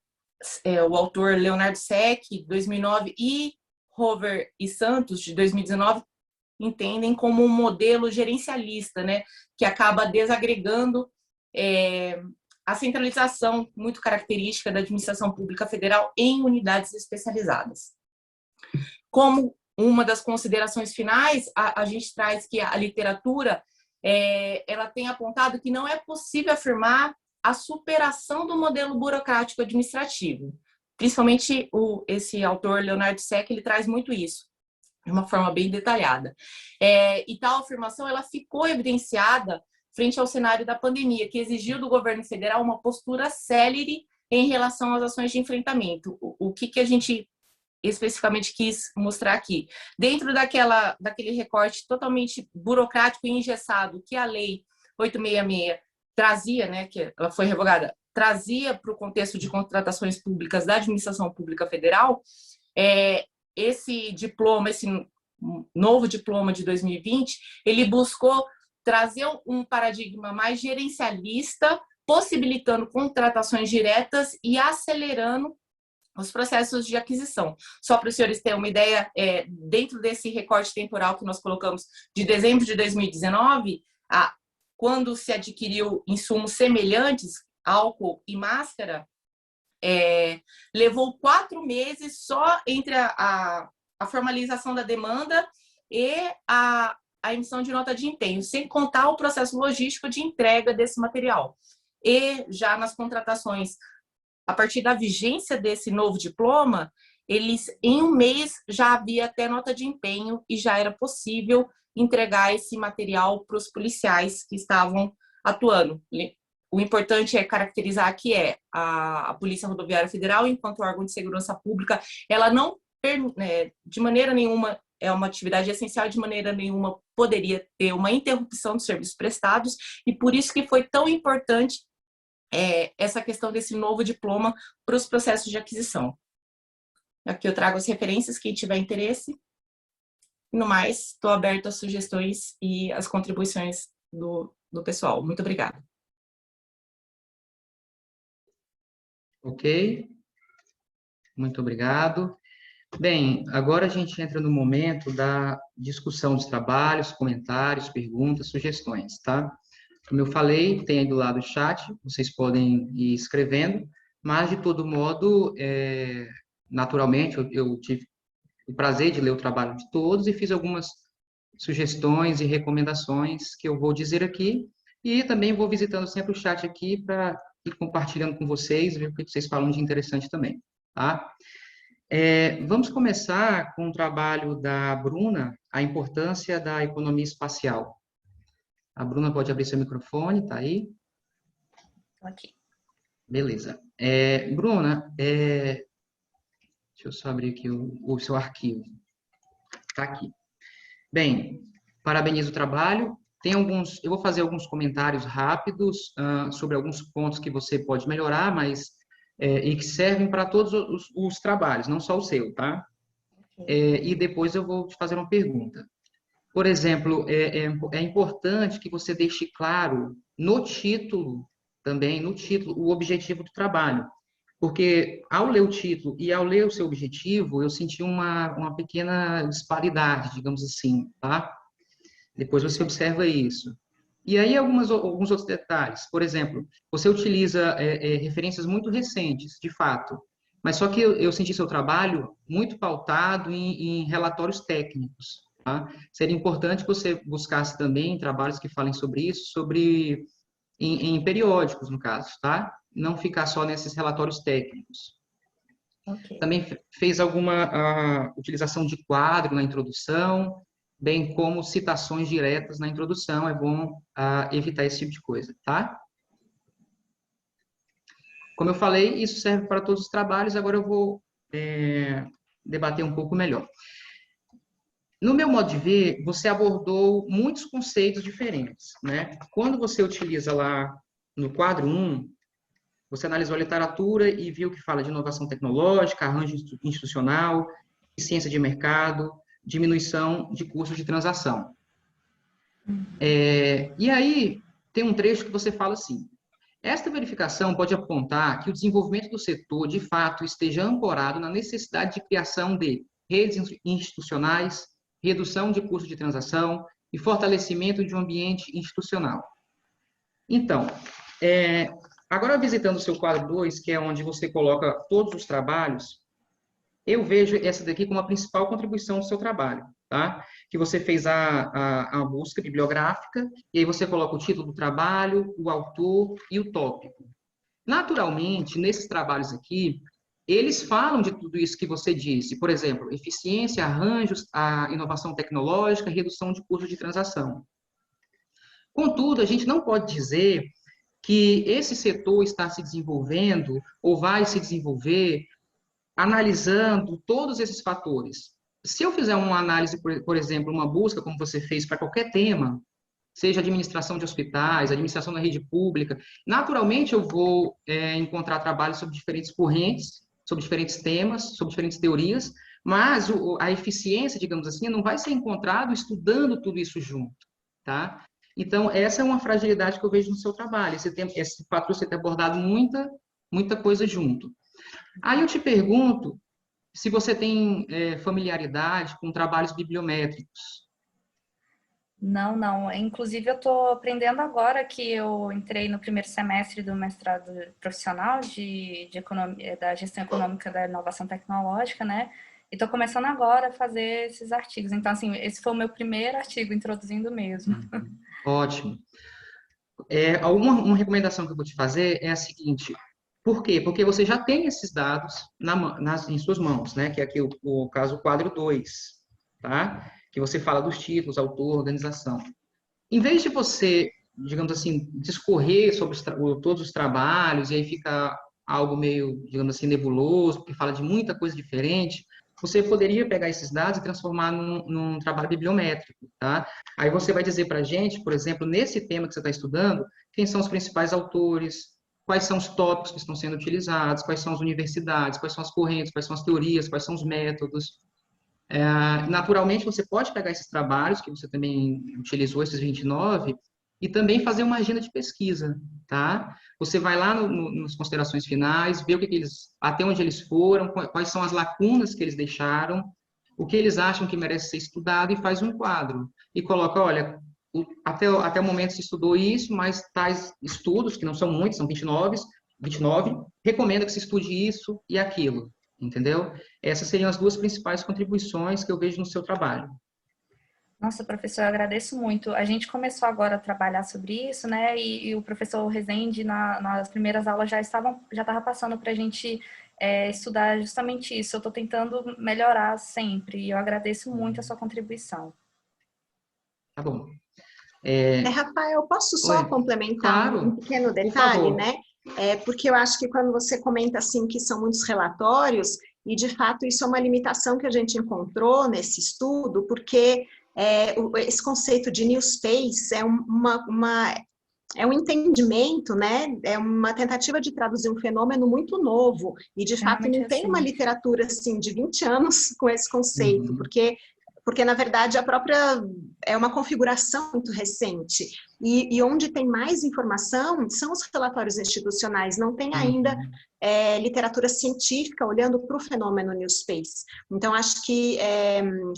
o autor Leonardo Seck, de 2009, e Hover e Santos, de 2019, entendem como um modelo gerencialista, né, que acaba desagregando a centralização muito característica da administração pública federal em unidades especializadas. Como uma das considerações finais, a gente traz que a literatura ela tem apontado que não é possível afirmar a superação do modelo burocrático administrativo. Principalmente esse autor, Leonardo Seck, ele traz muito isso, de uma forma bem detalhada. E tal afirmação ela ficou evidenciada frente ao cenário da pandemia, que exigiu do governo federal uma postura célere em relação às ações de enfrentamento. O que a gente especificamente quis mostrar aqui. Dentro daquele recorte totalmente burocrático e engessado que a Lei 866 trazia, né, que ela foi revogada, trazia para o contexto de contratações públicas da administração pública federal, esse diploma, esse novo diploma de 2020, ele buscou trazer um paradigma mais gerencialista, possibilitando contratações diretas e acelerando os processos de aquisição. Só para os senhores terem uma ideia, dentro desse recorte temporal que nós colocamos de dezembro de 2019, quando se adquiriu insumos semelhantes, álcool e máscara, levou 4 meses só entre a formalização da demanda e a emissão de nota de empenho, sem contar o processo logístico de entrega desse material. E já nas contratações, a partir da vigência desse novo diploma, eles, em 1 mês, já havia até nota de empenho e já era possível entregar esse material para os policiais que estavam atuando. O importante é caracterizar que a Polícia Rodoviária Federal, enquanto órgão de segurança pública, ela não, de maneira nenhuma, é uma atividade essencial, de maneira nenhuma poderia ter uma interrupção dos serviços prestados, e por isso que foi tão importante essa questão desse novo diploma para os processos de aquisição. Aqui eu trago as referências, quem tiver interesse. No mais, estou aberto às sugestões e às contribuições do pessoal. Muito obrigada. Ok. Muito obrigado. Bem, agora a gente entra no momento da discussão dos trabalhos, comentários, perguntas, sugestões, tá? Como eu falei, tem aí do lado o chat, vocês podem ir escrevendo, mas, de todo modo, naturalmente, eu tive o prazer de ler o trabalho de todos e fiz algumas sugestões e recomendações que eu vou dizer aqui, e também vou visitando sempre o chat aqui para ir compartilhando com vocês, ver o que vocês falam de interessante também, tá? Vamos começar com o trabalho da Bruna, a importância da economia espacial. A Bruna pode abrir seu microfone, tá aí? Estou aqui. Beleza. Bruna, deixa eu só abrir aqui o seu arquivo. Tá aqui. Bem, parabenizo o trabalho. Eu vou fazer alguns comentários rápidos sobre alguns pontos que você pode melhorar, mas e que servem para todos os trabalhos, não só o seu, tá? E depois eu vou te fazer uma pergunta. Por exemplo, é importante que você deixe claro no título, também no título, o objetivo do trabalho. Porque ao ler o título e ao ler o seu objetivo, eu senti uma pequena disparidade, digamos assim, tá? Depois você observa isso. E aí alguns outros detalhes. Por exemplo, você utiliza referências muito recentes, de fato, mas só que eu senti seu trabalho muito pautado em relatórios técnicos. Tá? Seria importante que você buscasse também trabalhos que falem sobre isso, em periódicos, no caso, tá? Não ficar só nesses relatórios técnicos. Okay. Também fez alguma utilização de quadro na introdução, bem como citações diretas na introdução, é bom evitar esse tipo de coisa, tá? Como eu falei, isso serve para todos os trabalhos, agora eu vou debater um pouco melhor. No meu modo de ver, você abordou muitos conceitos diferentes, né? Quando você utiliza lá no quadro 1, você analisou a literatura e viu que fala de inovação tecnológica, arranjo institucional, eficiência de mercado, diminuição de custos de transação. E aí, tem um trecho que você fala assim: esta verificação pode apontar que o desenvolvimento do setor, de fato, esteja ancorado na necessidade de criação de redes institucionais, redução de custos de transação e fortalecimento de um ambiente institucional. Então, agora visitando o seu quadro 2, que é onde você coloca todos os trabalhos, eu vejo essa daqui como a principal contribuição do seu trabalho, tá? Que você fez a busca bibliográfica, e aí você coloca o título do trabalho, o autor e o tópico. Naturalmente, nesses trabalhos aqui, eles falam de tudo isso que você disse, por exemplo, eficiência, arranjos, a inovação tecnológica, redução de custos de transação. Contudo, a gente não pode dizer que esse setor está se desenvolvendo ou vai se desenvolver analisando todos esses fatores. Se eu fizer uma análise, por exemplo, uma busca, como você fez para qualquer tema, seja administração de hospitais, administração da rede pública, naturalmente eu vou encontrar trabalhos sobre diferentes correntes, sobre diferentes temas, sobre diferentes teorias, mas a eficiência, digamos assim, não vai ser encontrado estudando tudo isso junto, tá? Então, essa é uma fragilidade que eu vejo no seu trabalho, esse fato de você ter abordado muita coisa junto. Aí eu te pergunto se você tem familiaridade com trabalhos bibliométricos. Não. Inclusive, eu estou aprendendo agora que eu entrei no primeiro semestre do mestrado profissional de economia, da gestão econômica da inovação tecnológica, né? E estou começando agora a fazer esses artigos. Então, assim, esse foi o meu primeiro artigo, introduzindo mesmo. Ótimo. Uma recomendação que eu vou te fazer é a seguinte. Por quê? Porque você já tem esses dados em suas mãos, né? Que é aqui o caso quadro 2, tá? Que você fala dos títulos, autor, organização. Em vez de você, digamos assim, discorrer sobre todos os trabalhos e aí fica algo meio, digamos assim, nebuloso, porque fala de muita coisa diferente, você poderia pegar esses dados e transformar num trabalho bibliométrico, tá? Aí você vai dizer para a gente, por exemplo, nesse tema que você está estudando, quem são os principais autores, quais são os tópicos que estão sendo utilizados, quais são as universidades, quais são as correntes, quais são as teorias, quais são os métodos. Naturalmente, você pode pegar esses trabalhos, que você também utilizou, esses 29, e também fazer uma agenda de pesquisa, tá? Você vai lá nas considerações finais, ver até onde eles foram, quais são as lacunas que eles deixaram, o que eles acham que merece ser estudado, e faz um quadro. E coloca, olha, até o momento se estudou isso, mas tais estudos, que não são muitos, são 29, recomenda que se estude isso e aquilo. Entendeu? Essas seriam as duas principais contribuições que eu vejo no seu trabalho. Nossa, professor, eu agradeço muito. A gente começou agora a trabalhar sobre isso, né? E o professor Rezende, nas primeiras aulas, já estava passando para a gente estudar justamente isso. Eu estou tentando melhorar sempre. E eu agradeço muito a sua contribuição. Tá bom. Rafael, posso só complementar claro, um pequeno detalhe, né? Porque eu acho que quando você comenta assim que são muitos relatórios, e de fato isso é uma limitação que a gente encontrou nesse estudo, porque esse conceito de new space é um entendimento, né? É uma tentativa de traduzir um fenômeno muito novo, e de fato não tem uma literatura assim de 20 anos com esse conceito, porque na verdade a própria é uma configuração muito recente, e onde tem mais informação são os relatórios institucionais, não tem ainda literatura científica olhando para o fenômeno New Space. Então acho que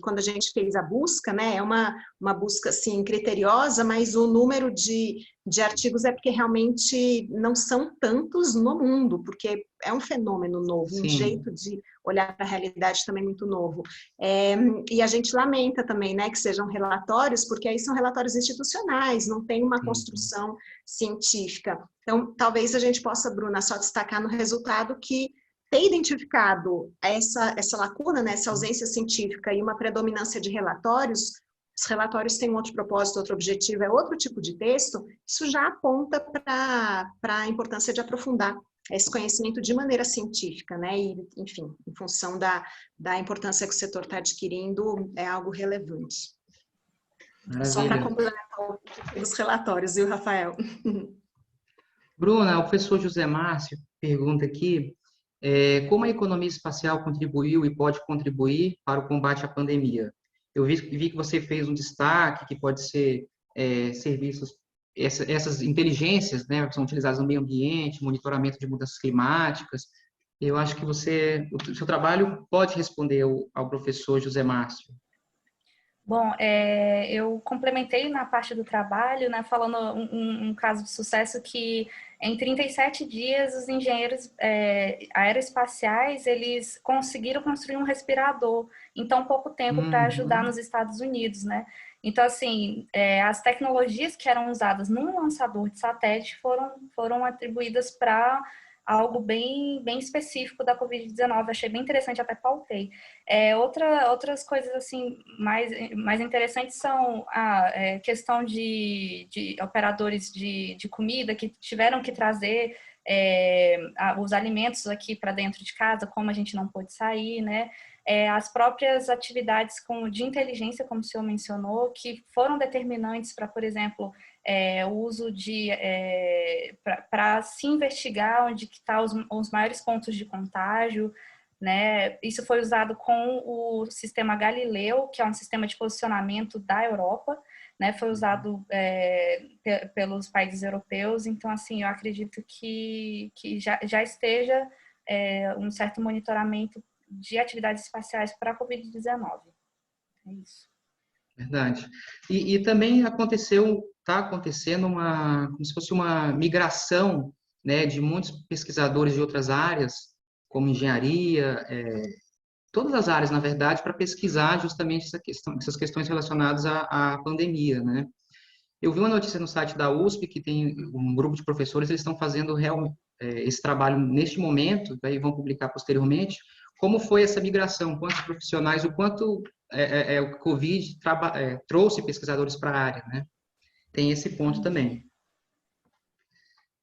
quando a gente fez a busca, né, é uma busca assim criteriosa, mas o número de artigos é porque realmente não são tantos no mundo, porque é um fenômeno novo, um jeito de olhar para a realidade também muito novo. E a gente lamenta também, né, que sejam relatórios, porque aí são relatórios institucionais, não tem uma construção científica. Então, talvez a gente possa, Bruna, só destacar no resultado que ter identificado essa lacuna, né, essa ausência científica e uma predominância de relatórios, os relatórios têm um outro propósito, outro objetivo, é outro tipo de texto, isso já aponta para a importância de aprofundar esse conhecimento de maneira científica, né? E, enfim, em função da importância que o setor está adquirindo, é algo relevante. Maravilha. Só para complementar os relatórios, viu, Rafael? Bruna, o professor José Márcio pergunta aqui como a economia espacial contribuiu e pode contribuir para o combate à pandemia. Eu vi que você fez um destaque que pode ser serviços, essas inteligências, né, que são utilizadas no meio ambiente, monitoramento de mudanças climáticas. Eu acho que o seu trabalho pode responder ao professor José Márcio. Bom, eu complementei na parte do trabalho, né, falando um caso de sucesso que em 37 dias os engenheiros aeroespaciais, eles conseguiram construir um respirador em tão pouco tempo para ajudar nos Estados Unidos, né? Então, assim, as tecnologias que eram usadas num lançador de satélite foram atribuídas para algo bem específico da Covid-19. Achei bem interessante, até pautei. Outras coisas assim mais interessantes são a questão de operadores de comida que tiveram que trazer os alimentos aqui para dentro de casa, como a gente não pôde sair, né? As próprias atividades de inteligência, como o senhor mencionou, que foram determinantes para, por exemplo, o uso para se investigar onde que estão os maiores pontos de contágio, né? Isso foi usado com o sistema Galileu, que é um sistema de posicionamento da Europa, né? Foi usado pelos países europeus. Então, assim, eu acredito que já esteja um certo monitoramento de atividades espaciais para a Covid-19. É isso. Verdade. E também está acontecendo como se fosse uma migração, né, de muitos pesquisadores de outras áreas, como engenharia, todas as áreas, na verdade, para pesquisar justamente essas questões relacionadas à pandemia, né? Eu vi uma notícia no site da USP que tem um grupo de professores, eles estão fazendo esse trabalho neste momento, aí vão publicar posteriormente, como foi essa migração, quantos profissionais, o quanto o Covid trouxe pesquisadores para a área, né? Tem esse ponto também.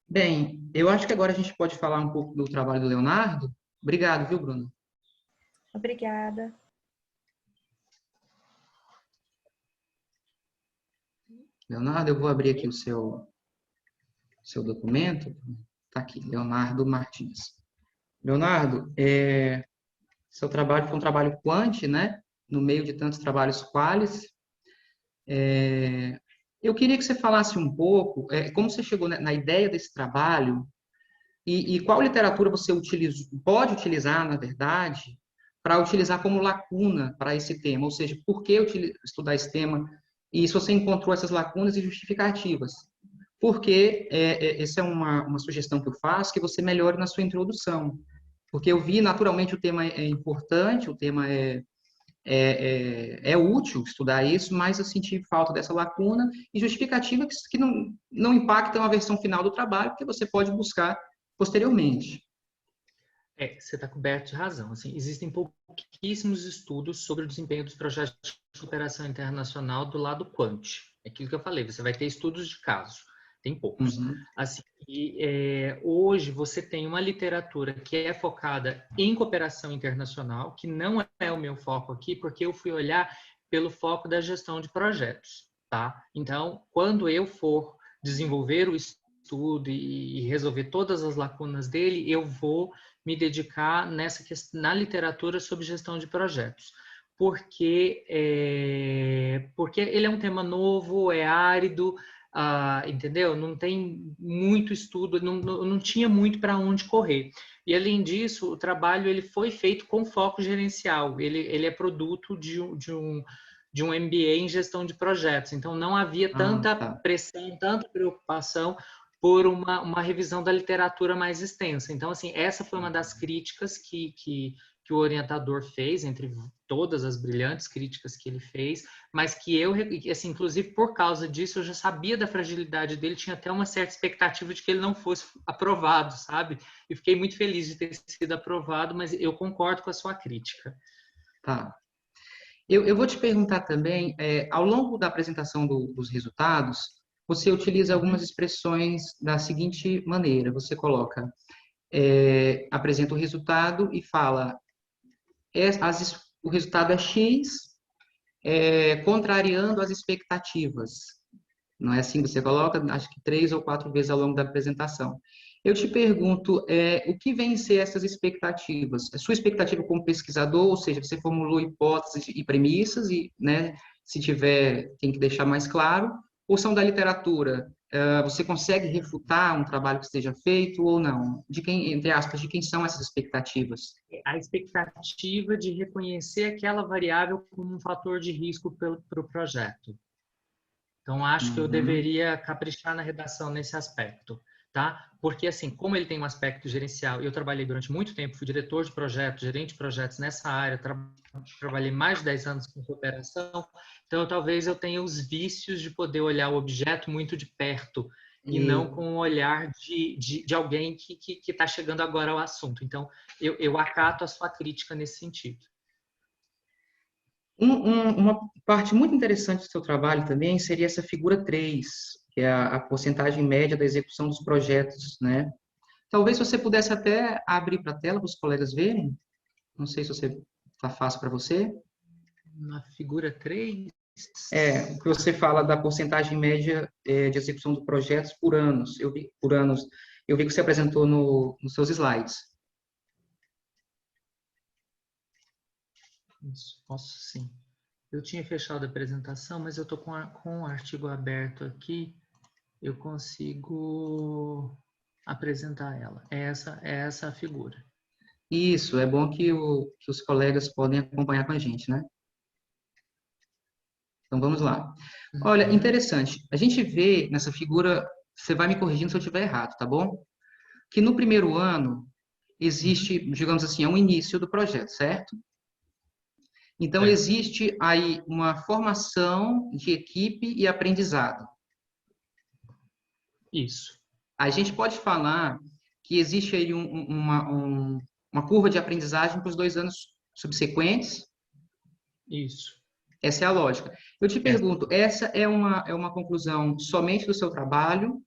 Bem, eu acho que agora a gente pode falar um pouco do trabalho do Leonardo. Obrigado, viu, Bruno? Obrigada. Leonardo, eu vou abrir aqui o seu documento. Está aqui, Leonardo Martins. Leonardo, seu trabalho foi um trabalho quant, né? No meio de tantos trabalhos qualis. Eu queria que você falasse um pouco como você chegou na ideia desse trabalho e qual literatura você pode utilizar, na verdade, para utilizar como lacuna para esse tema, ou seja, por que estudar esse tema e se você encontrou essas lacunas e justificativas. Porque essa é uma sugestão que eu faço, que você melhore na sua introdução. Porque eu vi, naturalmente, o tema é importante, o tema é útil estudar isso, mas eu senti falta dessa lacuna e justificativa que não impactam a versão final do trabalho, porque você pode buscar posteriormente. Você está coberto de razão. Assim, existem pouquíssimos estudos sobre o desempenho dos projetos de cooperação internacional do lado quant. É aquilo que eu falei, você vai ter estudos de caso. Tem poucos. Uhum. Assim, hoje você tem uma literatura que é focada em cooperação internacional, que não é o meu foco aqui, porque eu fui olhar pelo foco da gestão de projetos, tá? Então, quando eu for desenvolver o estudo e resolver todas as lacunas dele, eu vou me dedicar na literatura sobre gestão de projetos. Porque ele é um tema novo, é árido, entendeu? Não tem muito estudo, não tinha muito para onde correr. E, além disso, o trabalho ele foi feito com foco gerencial. Ele é produto de um MBA em gestão de projetos. Então, não havia tanta pressão, tanta preocupação por uma revisão da literatura mais extensa. Então, assim, essa foi uma das críticas que o orientador fez, entre todas as brilhantes críticas que ele fez, mas que eu, assim, inclusive por causa disso, eu já sabia da fragilidade dele, tinha até uma certa expectativa de que ele não fosse aprovado, sabe? E fiquei muito feliz de ter sido aprovado, mas eu concordo com a sua crítica. Tá. Eu vou te perguntar também, ao longo da apresentação dos resultados, você utiliza algumas expressões da seguinte maneira, você coloca, apresenta o resultado e fala, o resultado é X, contrariando as expectativas. Não é assim que você coloca? Acho que 3 ou 4 vezes ao longo da apresentação. Eu te pergunto, o que vêm ser essas expectativas? A sua expectativa como pesquisador, ou seja, você formulou hipóteses e premissas, e, né, se tiver, tem que deixar mais claro, ou são da literatura? Você consegue refutar um trabalho que esteja feito ou não? De quem, entre aspas, de quem são essas expectativas? A expectativa de reconhecer aquela variável como um fator de risco para o projeto. Então, acho que eu deveria caprichar na redação nesse aspecto, tá? Porque, assim, como ele tem um aspecto gerencial, eu trabalhei durante muito tempo, fui diretor de projetos, gerente de projetos nessa área, trabalhei mais de 10 anos com cooperação, então talvez eu tenha os vícios de poder olhar o objeto muito de perto e não com o olhar de alguém que está chegando agora ao assunto. Então, eu acato a sua crítica nesse sentido. Uma parte muito interessante do seu trabalho também seria essa figura 3, que é a porcentagem média da execução dos projetos, né? Talvez se você pudesse até abrir para a tela para os colegas verem. Não sei se você está fácil para você. Na figura 3. O que você fala da porcentagem média de execução de projetos por anos. Eu vi que você apresentou nos seus slides. Isso, posso sim. Eu tinha fechado a apresentação, mas eu estou com o artigo aberto aqui. Eu consigo apresentar ela. É essa a figura. Isso, é bom que os colegas podem acompanhar com a gente, né? Então, vamos lá. Olha, interessante. A gente vê nessa figura, você vai me corrigindo se eu estiver errado, tá bom? Que no primeiro ano existe, digamos assim, é um início do projeto, certo? Então, existe aí uma formação de equipe e aprendizado. Isso. A gente pode falar que existe aí uma curva de aprendizagem para os 2 anos subsequentes? Isso. Essa é a lógica. Eu te pergunto, essa é uma conclusão somente do seu trabalho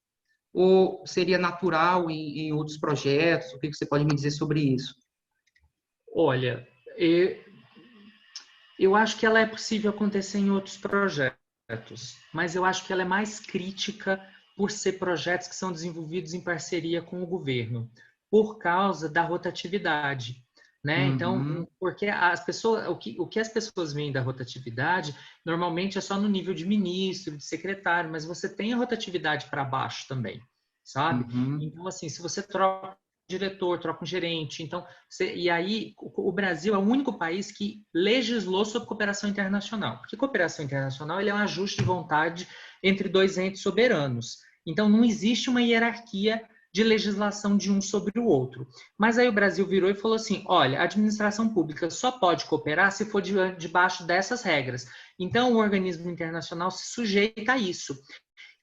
ou seria natural em outros projetos? O que você pode me dizer sobre isso? Olha, eu acho que ela é possível acontecer em outros projetos, mas eu acho que ela é mais crítica por ser projetos que são desenvolvidos em parceria com o governo, por causa da rotatividade. Né? Então, porque as pessoas, o que as pessoas veem da rotatividade, normalmente é só no nível de ministro, de secretário, mas você tem a rotatividade para baixo também, sabe? Então, assim, se você troca um diretor, troca um gerente, então, e aí o Brasil é o único país que legislou sobre cooperação internacional, porque cooperação internacional ele é um ajuste de vontade entre 2 entes soberanos. Então, não existe uma hierarquia de legislação de um sobre o outro. Mas aí o Brasil virou e falou assim, olha, a administração pública só pode cooperar se for debaixo dessas regras. Então, o organismo internacional se sujeita a isso.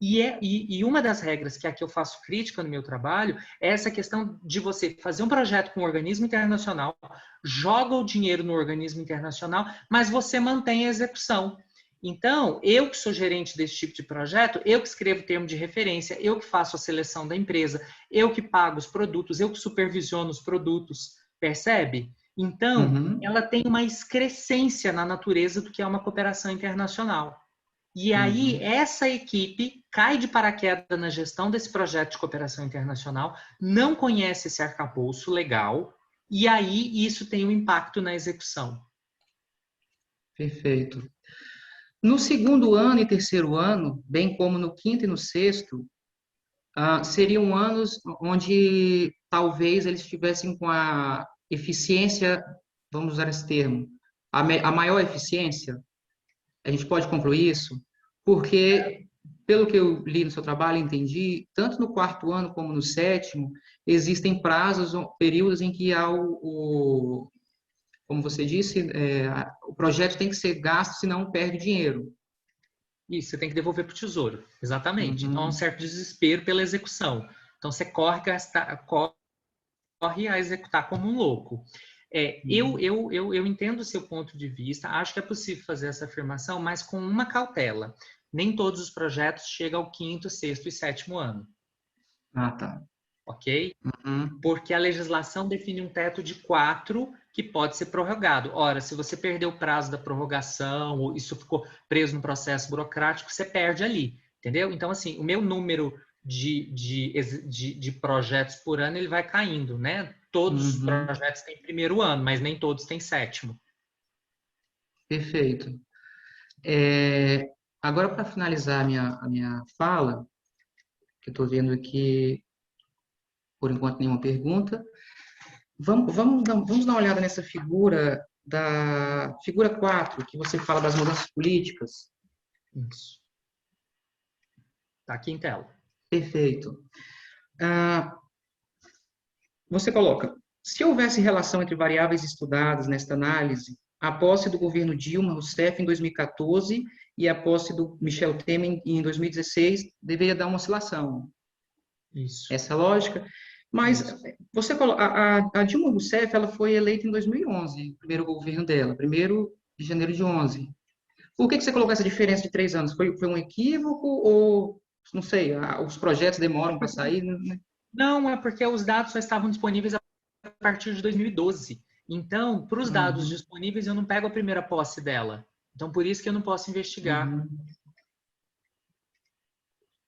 E uma das regras que aqui eu faço crítica no meu trabalho é essa questão de você fazer um projeto com um organismo internacional, joga o dinheiro no organismo internacional, mas você mantém a execução. Então, eu que sou gerente desse tipo de projeto, eu que escrevo o termo de referência, eu que faço a seleção da empresa, eu que pago os produtos, eu que supervisiono os produtos, percebe? Então, ela tem uma excrescência na natureza do que é uma cooperação internacional. E aí, essa equipe cai de paraquedas na gestão desse projeto de cooperação internacional, não conhece esse arcabouço legal, e aí isso tem um impacto na execução. Perfeito. No segundo ano e terceiro ano, bem como no quinto e no sexto, seriam anos onde talvez eles estivessem com a eficiência, vamos usar esse termo, a maior eficiência. A gente pode concluir isso? Porque, pelo que eu li no seu trabalho, entendi, tanto no quarto ano como no sétimo, existem prazos, períodos em que há como você disse, o projeto tem que ser gasto, senão perde dinheiro. Isso, você tem que devolver para o tesouro, exatamente. Então, há um certo desespero pela execução. Então, você corre a executar como um louco. Eu entendo o seu ponto de vista, acho que é possível fazer essa afirmação, mas com uma cautela. Nem todos os projetos chegam ao quinto, sexto e sétimo ano. Ah, tá. Ok? Porque a legislação define um teto de 4 que pode ser prorrogado. Ora, se você perdeu o prazo da prorrogação, ou isso ficou preso no processo burocrático, você perde ali, entendeu? Então, assim, o meu número de projetos por ano, ele vai caindo, né? Todos os projetos têm primeiro ano, mas nem todos têm sétimo. Perfeito. Agora, para finalizar a minha fala, que eu estou vendo aqui, por enquanto, nenhuma pergunta, vamos dar uma olhada nessa figura, da figura 4, que você fala das mudanças políticas. Isso. Está aqui em tela. Perfeito. Você coloca, se houvesse relação entre variáveis estudadas nesta análise, a posse do governo Dilma Rousseff em 2014 e a posse do Michel Temer em 2016 deveria dar uma oscilação. Isso. Essa lógica. Mas você coloca, a Dilma Rousseff ela foi eleita em 2011, o primeiro governo dela, 1º de janeiro de 11. Por que você colocou essa diferença de 3 anos? Foi um equívoco ou, não sei, os projetos demoram para sair? Não, é porque os dados só estavam disponíveis a partir de 2012. Então, para os dados disponíveis, eu não pego a primeira posse dela. Então, por isso que eu não posso investigar.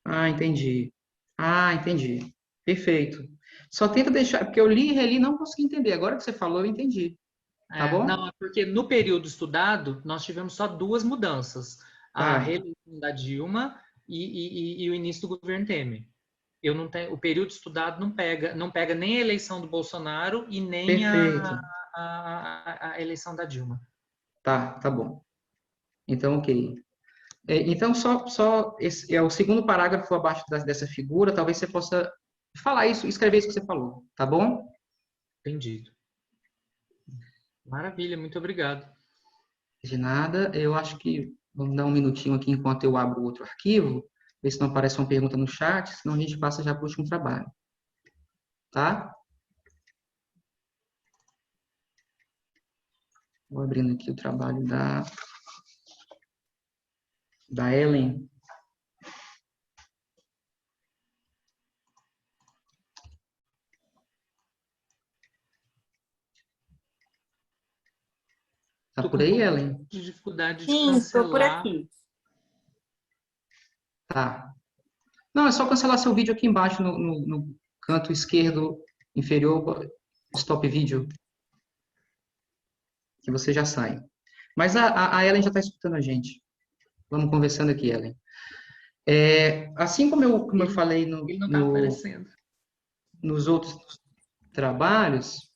Ah, entendi. Ah, entendi. Perfeito. Só tenta deixar, porque eu li e reli e não consegui entender. Agora que você falou, eu entendi. Tá bom? Não, é porque no período estudado, nós tivemos só 2 mudanças. A Tá. reeleição da Dilma e o início do governo Temer. Eu não tenho, o período estudado não pega nem a eleição do Bolsonaro e nem Perfeito. a eleição da Dilma. Tá bom. Então, ok. Então, esse é o segundo parágrafo abaixo dessa figura, talvez você possa falar isso, escrever isso que você falou, tá bom? Entendido. Maravilha, muito obrigado. De nada, eu acho que vamos dar um minutinho aqui enquanto eu abro outro arquivo, ver se não aparece uma pergunta no chat, senão a gente passa já para o último trabalho. Tá? Vou abrindo aqui o trabalho da Ellen. Tá por aí, Ellen? De dificuldade de Sim, cancelar. estou por aqui. Tá. Não, é só cancelar seu vídeo aqui embaixo, no canto esquerdo inferior, stop vídeo, que você já sai. Mas a Ellen já está escutando a gente. Vamos conversando aqui, Ellen. Assim como eu falei Ele não está aparecendo. nos outros trabalhos,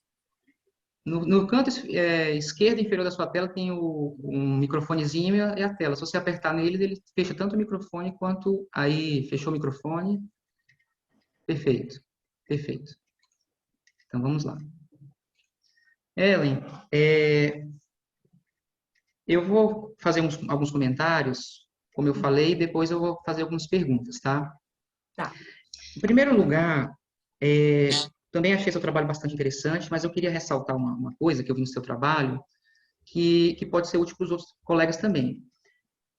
no canto esquerdo inferior da sua tela tem um microfonezinho e a tela. Se você apertar nele, ele fecha tanto o microfone quanto... Aí, fechou o microfone. Perfeito. Perfeito. Então, vamos lá. Ellen, eu vou fazer alguns comentários, como eu falei, e depois eu vou fazer algumas perguntas, tá? Tá. Em primeiro lugar, também achei seu trabalho bastante interessante, mas eu queria ressaltar uma coisa que eu vi no seu trabalho, que pode ser útil para os outros colegas também.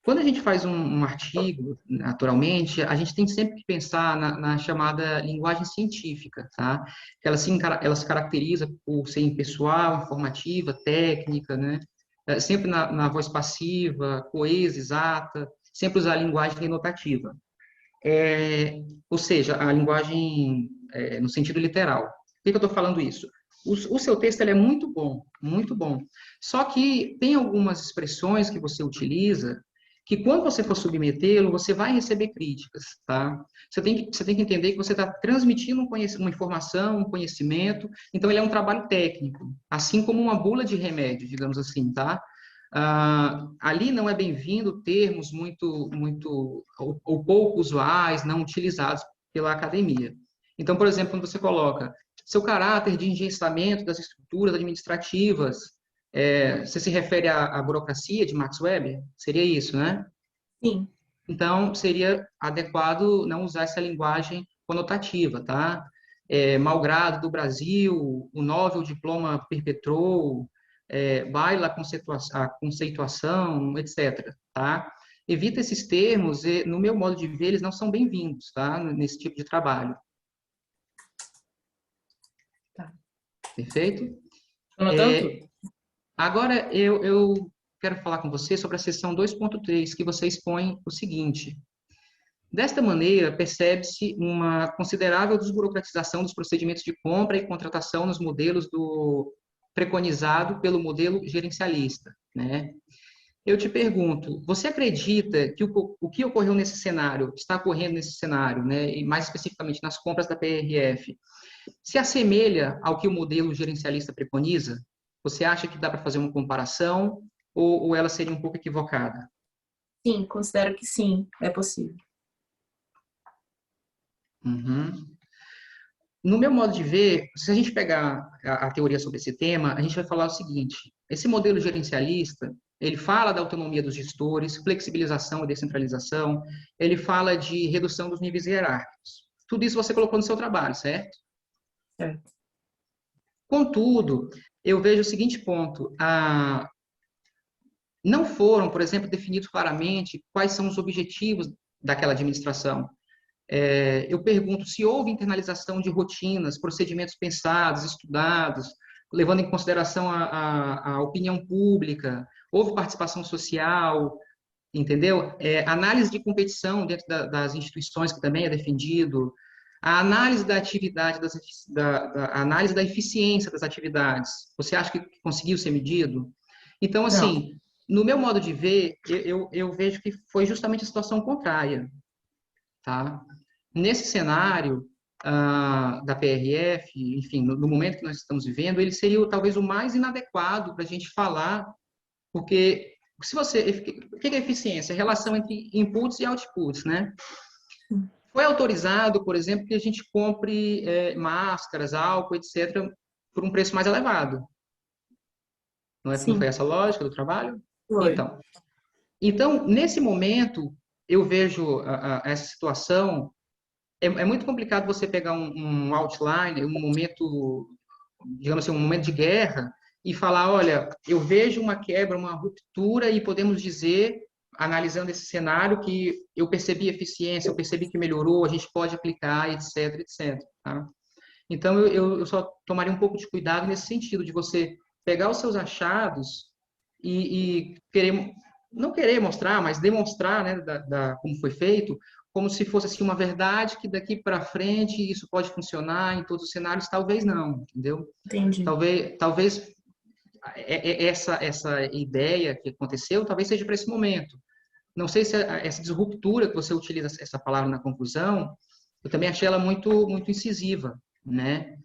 Quando a gente faz um artigo, naturalmente, a gente tem sempre que pensar na chamada linguagem científica, tá? Ela se caracteriza por ser impessoal, informativa, técnica, né? Sempre na voz passiva, coesa, exata, sempre usar a linguagem denotativa. Ou seja, a linguagem no sentido literal. Por que eu estou falando isso? O seu texto ele é muito bom, muito bom. Só que tem algumas expressões que você utiliza que quando você for submetê-lo, você vai receber críticas, tá? Você tem que entender que você está transmitindo uma informação, um conhecimento, então ele é um trabalho técnico, assim como uma bula de remédio, digamos assim, tá? Ali não é bem-vindo termos muito ou pouco usuais, não utilizados pela academia. Então, por exemplo, quando você coloca seu caráter de engessamento das estruturas administrativas, você se refere à burocracia de Max Weber? Seria isso, né? Sim. Então, seria adequado não usar essa linguagem conotativa, tá? Malgrado do Brasil, o novel diploma perpetrou, baila a conceituação, etc., tá? Evita esses termos, no meu modo de ver, eles não são bem-vindos, tá? Nesse tipo de trabalho. Tá. Perfeito? Anotando? Agora, eu quero falar com você sobre a seção 2.3, que você expõe o seguinte. Desta maneira, percebe-se uma considerável desburocratização dos procedimentos de compra e contratação nos modelos preconizado pelo modelo gerencialista, né? Eu te pergunto, você acredita que o que ocorreu nesse cenário, está ocorrendo nesse cenário, né, e mais especificamente nas compras da PRF, se assemelha ao que o modelo gerencialista preconiza? Você acha que dá para fazer uma comparação ou ela seria um pouco equivocada? Sim, considero que sim, é possível. Uhum. No meu modo de ver, se a gente pegar a teoria sobre esse tema, a gente vai falar o seguinte: esse modelo gerencialista, ele fala da autonomia dos gestores, flexibilização e descentralização, ele fala de redução dos níveis hierárquicos. Tudo isso você colocou no seu trabalho, certo? Certo. Contudo, eu vejo o seguinte ponto: não foram, por exemplo, definidos claramente quais são os objetivos daquela administração. eu pergunto se houve internalização de rotinas, procedimentos pensados, estudados, levando em consideração a opinião pública, houve participação social, entendeu? Análise de competição dentro das instituições, que também é defendido, a análise da atividade, a análise da eficiência das atividades. Você acha que conseguiu ser medido? Então, assim, no meu modo de ver, eu vejo que foi justamente a situação contrária, tá? Nesse cenário da PRF, enfim, no momento que nós estamos vivendo, ele seria talvez o mais inadequado para a gente falar, porque se você... O que é eficiência? É a relação entre inputs e outputs, né? Foi autorizado, por exemplo, que a gente compre máscaras, álcool, etc., por um preço mais elevado. Não foi essa a lógica do trabalho? Foi. Então, nesse momento, eu vejo essa situação. É muito complicado você pegar um outline, um momento, digamos assim, um momento de guerra, e falar, olha, eu vejo uma quebra, uma ruptura, e podemos dizer, analisando esse cenário, que eu percebi eficiência, eu percebi que melhorou, a gente pode aplicar, etc, etc. Tá? Então, eu só tomaria um pouco de cuidado nesse sentido, de você pegar os seus achados e querer, não querer mostrar, mas demonstrar, né, como foi feito, como se fosse assim, uma verdade que daqui para frente isso pode funcionar em todos os cenários, talvez não, entendeu? Entendi. Talvez essa ideia que aconteceu, talvez seja para esse momento. Não sei se essa disruptura que você utiliza essa palavra na conclusão, eu também achei ela muito, muito incisiva, né?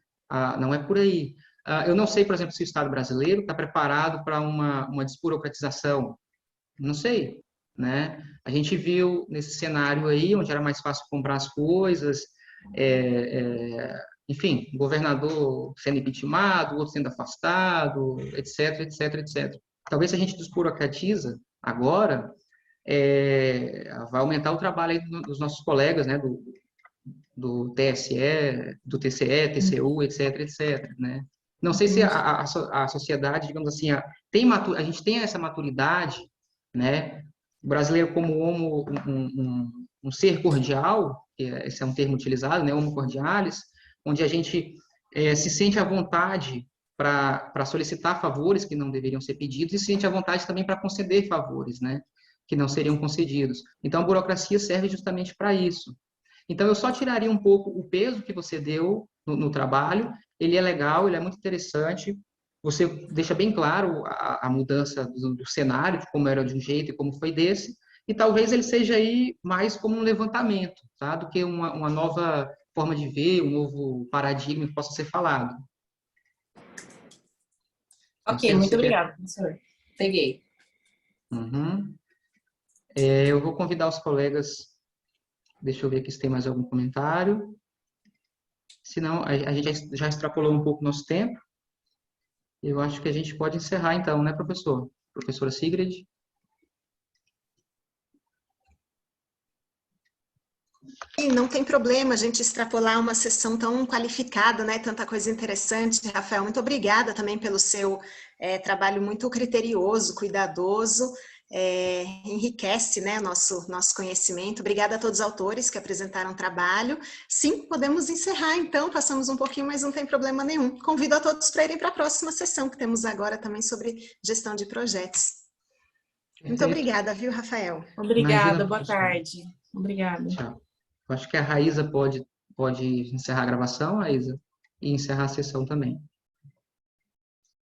Não é por aí. Eu não sei, por exemplo, se o Estado brasileiro está preparado para uma desburocratização. Não sei, né? A gente viu nesse cenário aí, onde era mais fácil comprar as coisas, enfim, o governador sendo impeachmentado, o outro sendo afastado, etc, etc, etc. Talvez se a gente desburocratiza agora, vai aumentar o trabalho aí dos nossos colegas, né? Do TSE, do TCE, TCU, etc, etc, né? Não sei se a sociedade, digamos assim, a gente tem essa maturidade, né? O brasileiro como um ser cordial, esse é um termo utilizado, né? Homo cordialis, onde a gente se sente à vontade para solicitar favores que não deveriam ser pedidos e se sente à vontade também para conceder favores, né? Que não seriam concedidos. Então, a burocracia serve justamente para isso. Então, eu só tiraria um pouco o peso que você deu no trabalho. Ele é legal, ele é muito interessante. Você deixa bem claro a mudança do cenário, de como era de um jeito e como foi desse. E talvez ele seja aí mais como um levantamento, tá? Do que uma nova forma de ver, um novo paradigma que possa ser falado. Ok, muito obrigada, professor. Peguei. Uhum. Eu vou convidar os colegas. Deixa eu ver aqui se tem mais algum comentário. Senão, a gente já extrapolou um pouco o nosso tempo. Eu acho que a gente pode encerrar então, né, professor? Professora Sigrid? Não tem problema a gente extrapolar uma sessão tão qualificada, né? Tanta coisa interessante. Rafael, muito obrigada também pelo seu trabalho muito criterioso, cuidadoso. Enriquece, né, nosso conhecimento. Obrigada a todos os autores que apresentaram o trabalho. Sim, podemos encerrar então, passamos um pouquinho, mas não tem problema nenhum. Convido a todos para irem para a próxima sessão que temos agora também sobre gestão de projetos. Muito obrigada, viu, Rafael? Obrigada, boa tarde. Obrigada. Tchau. Eu acho que a Raíza pode encerrar a gravação, Raíza, e encerrar a sessão também.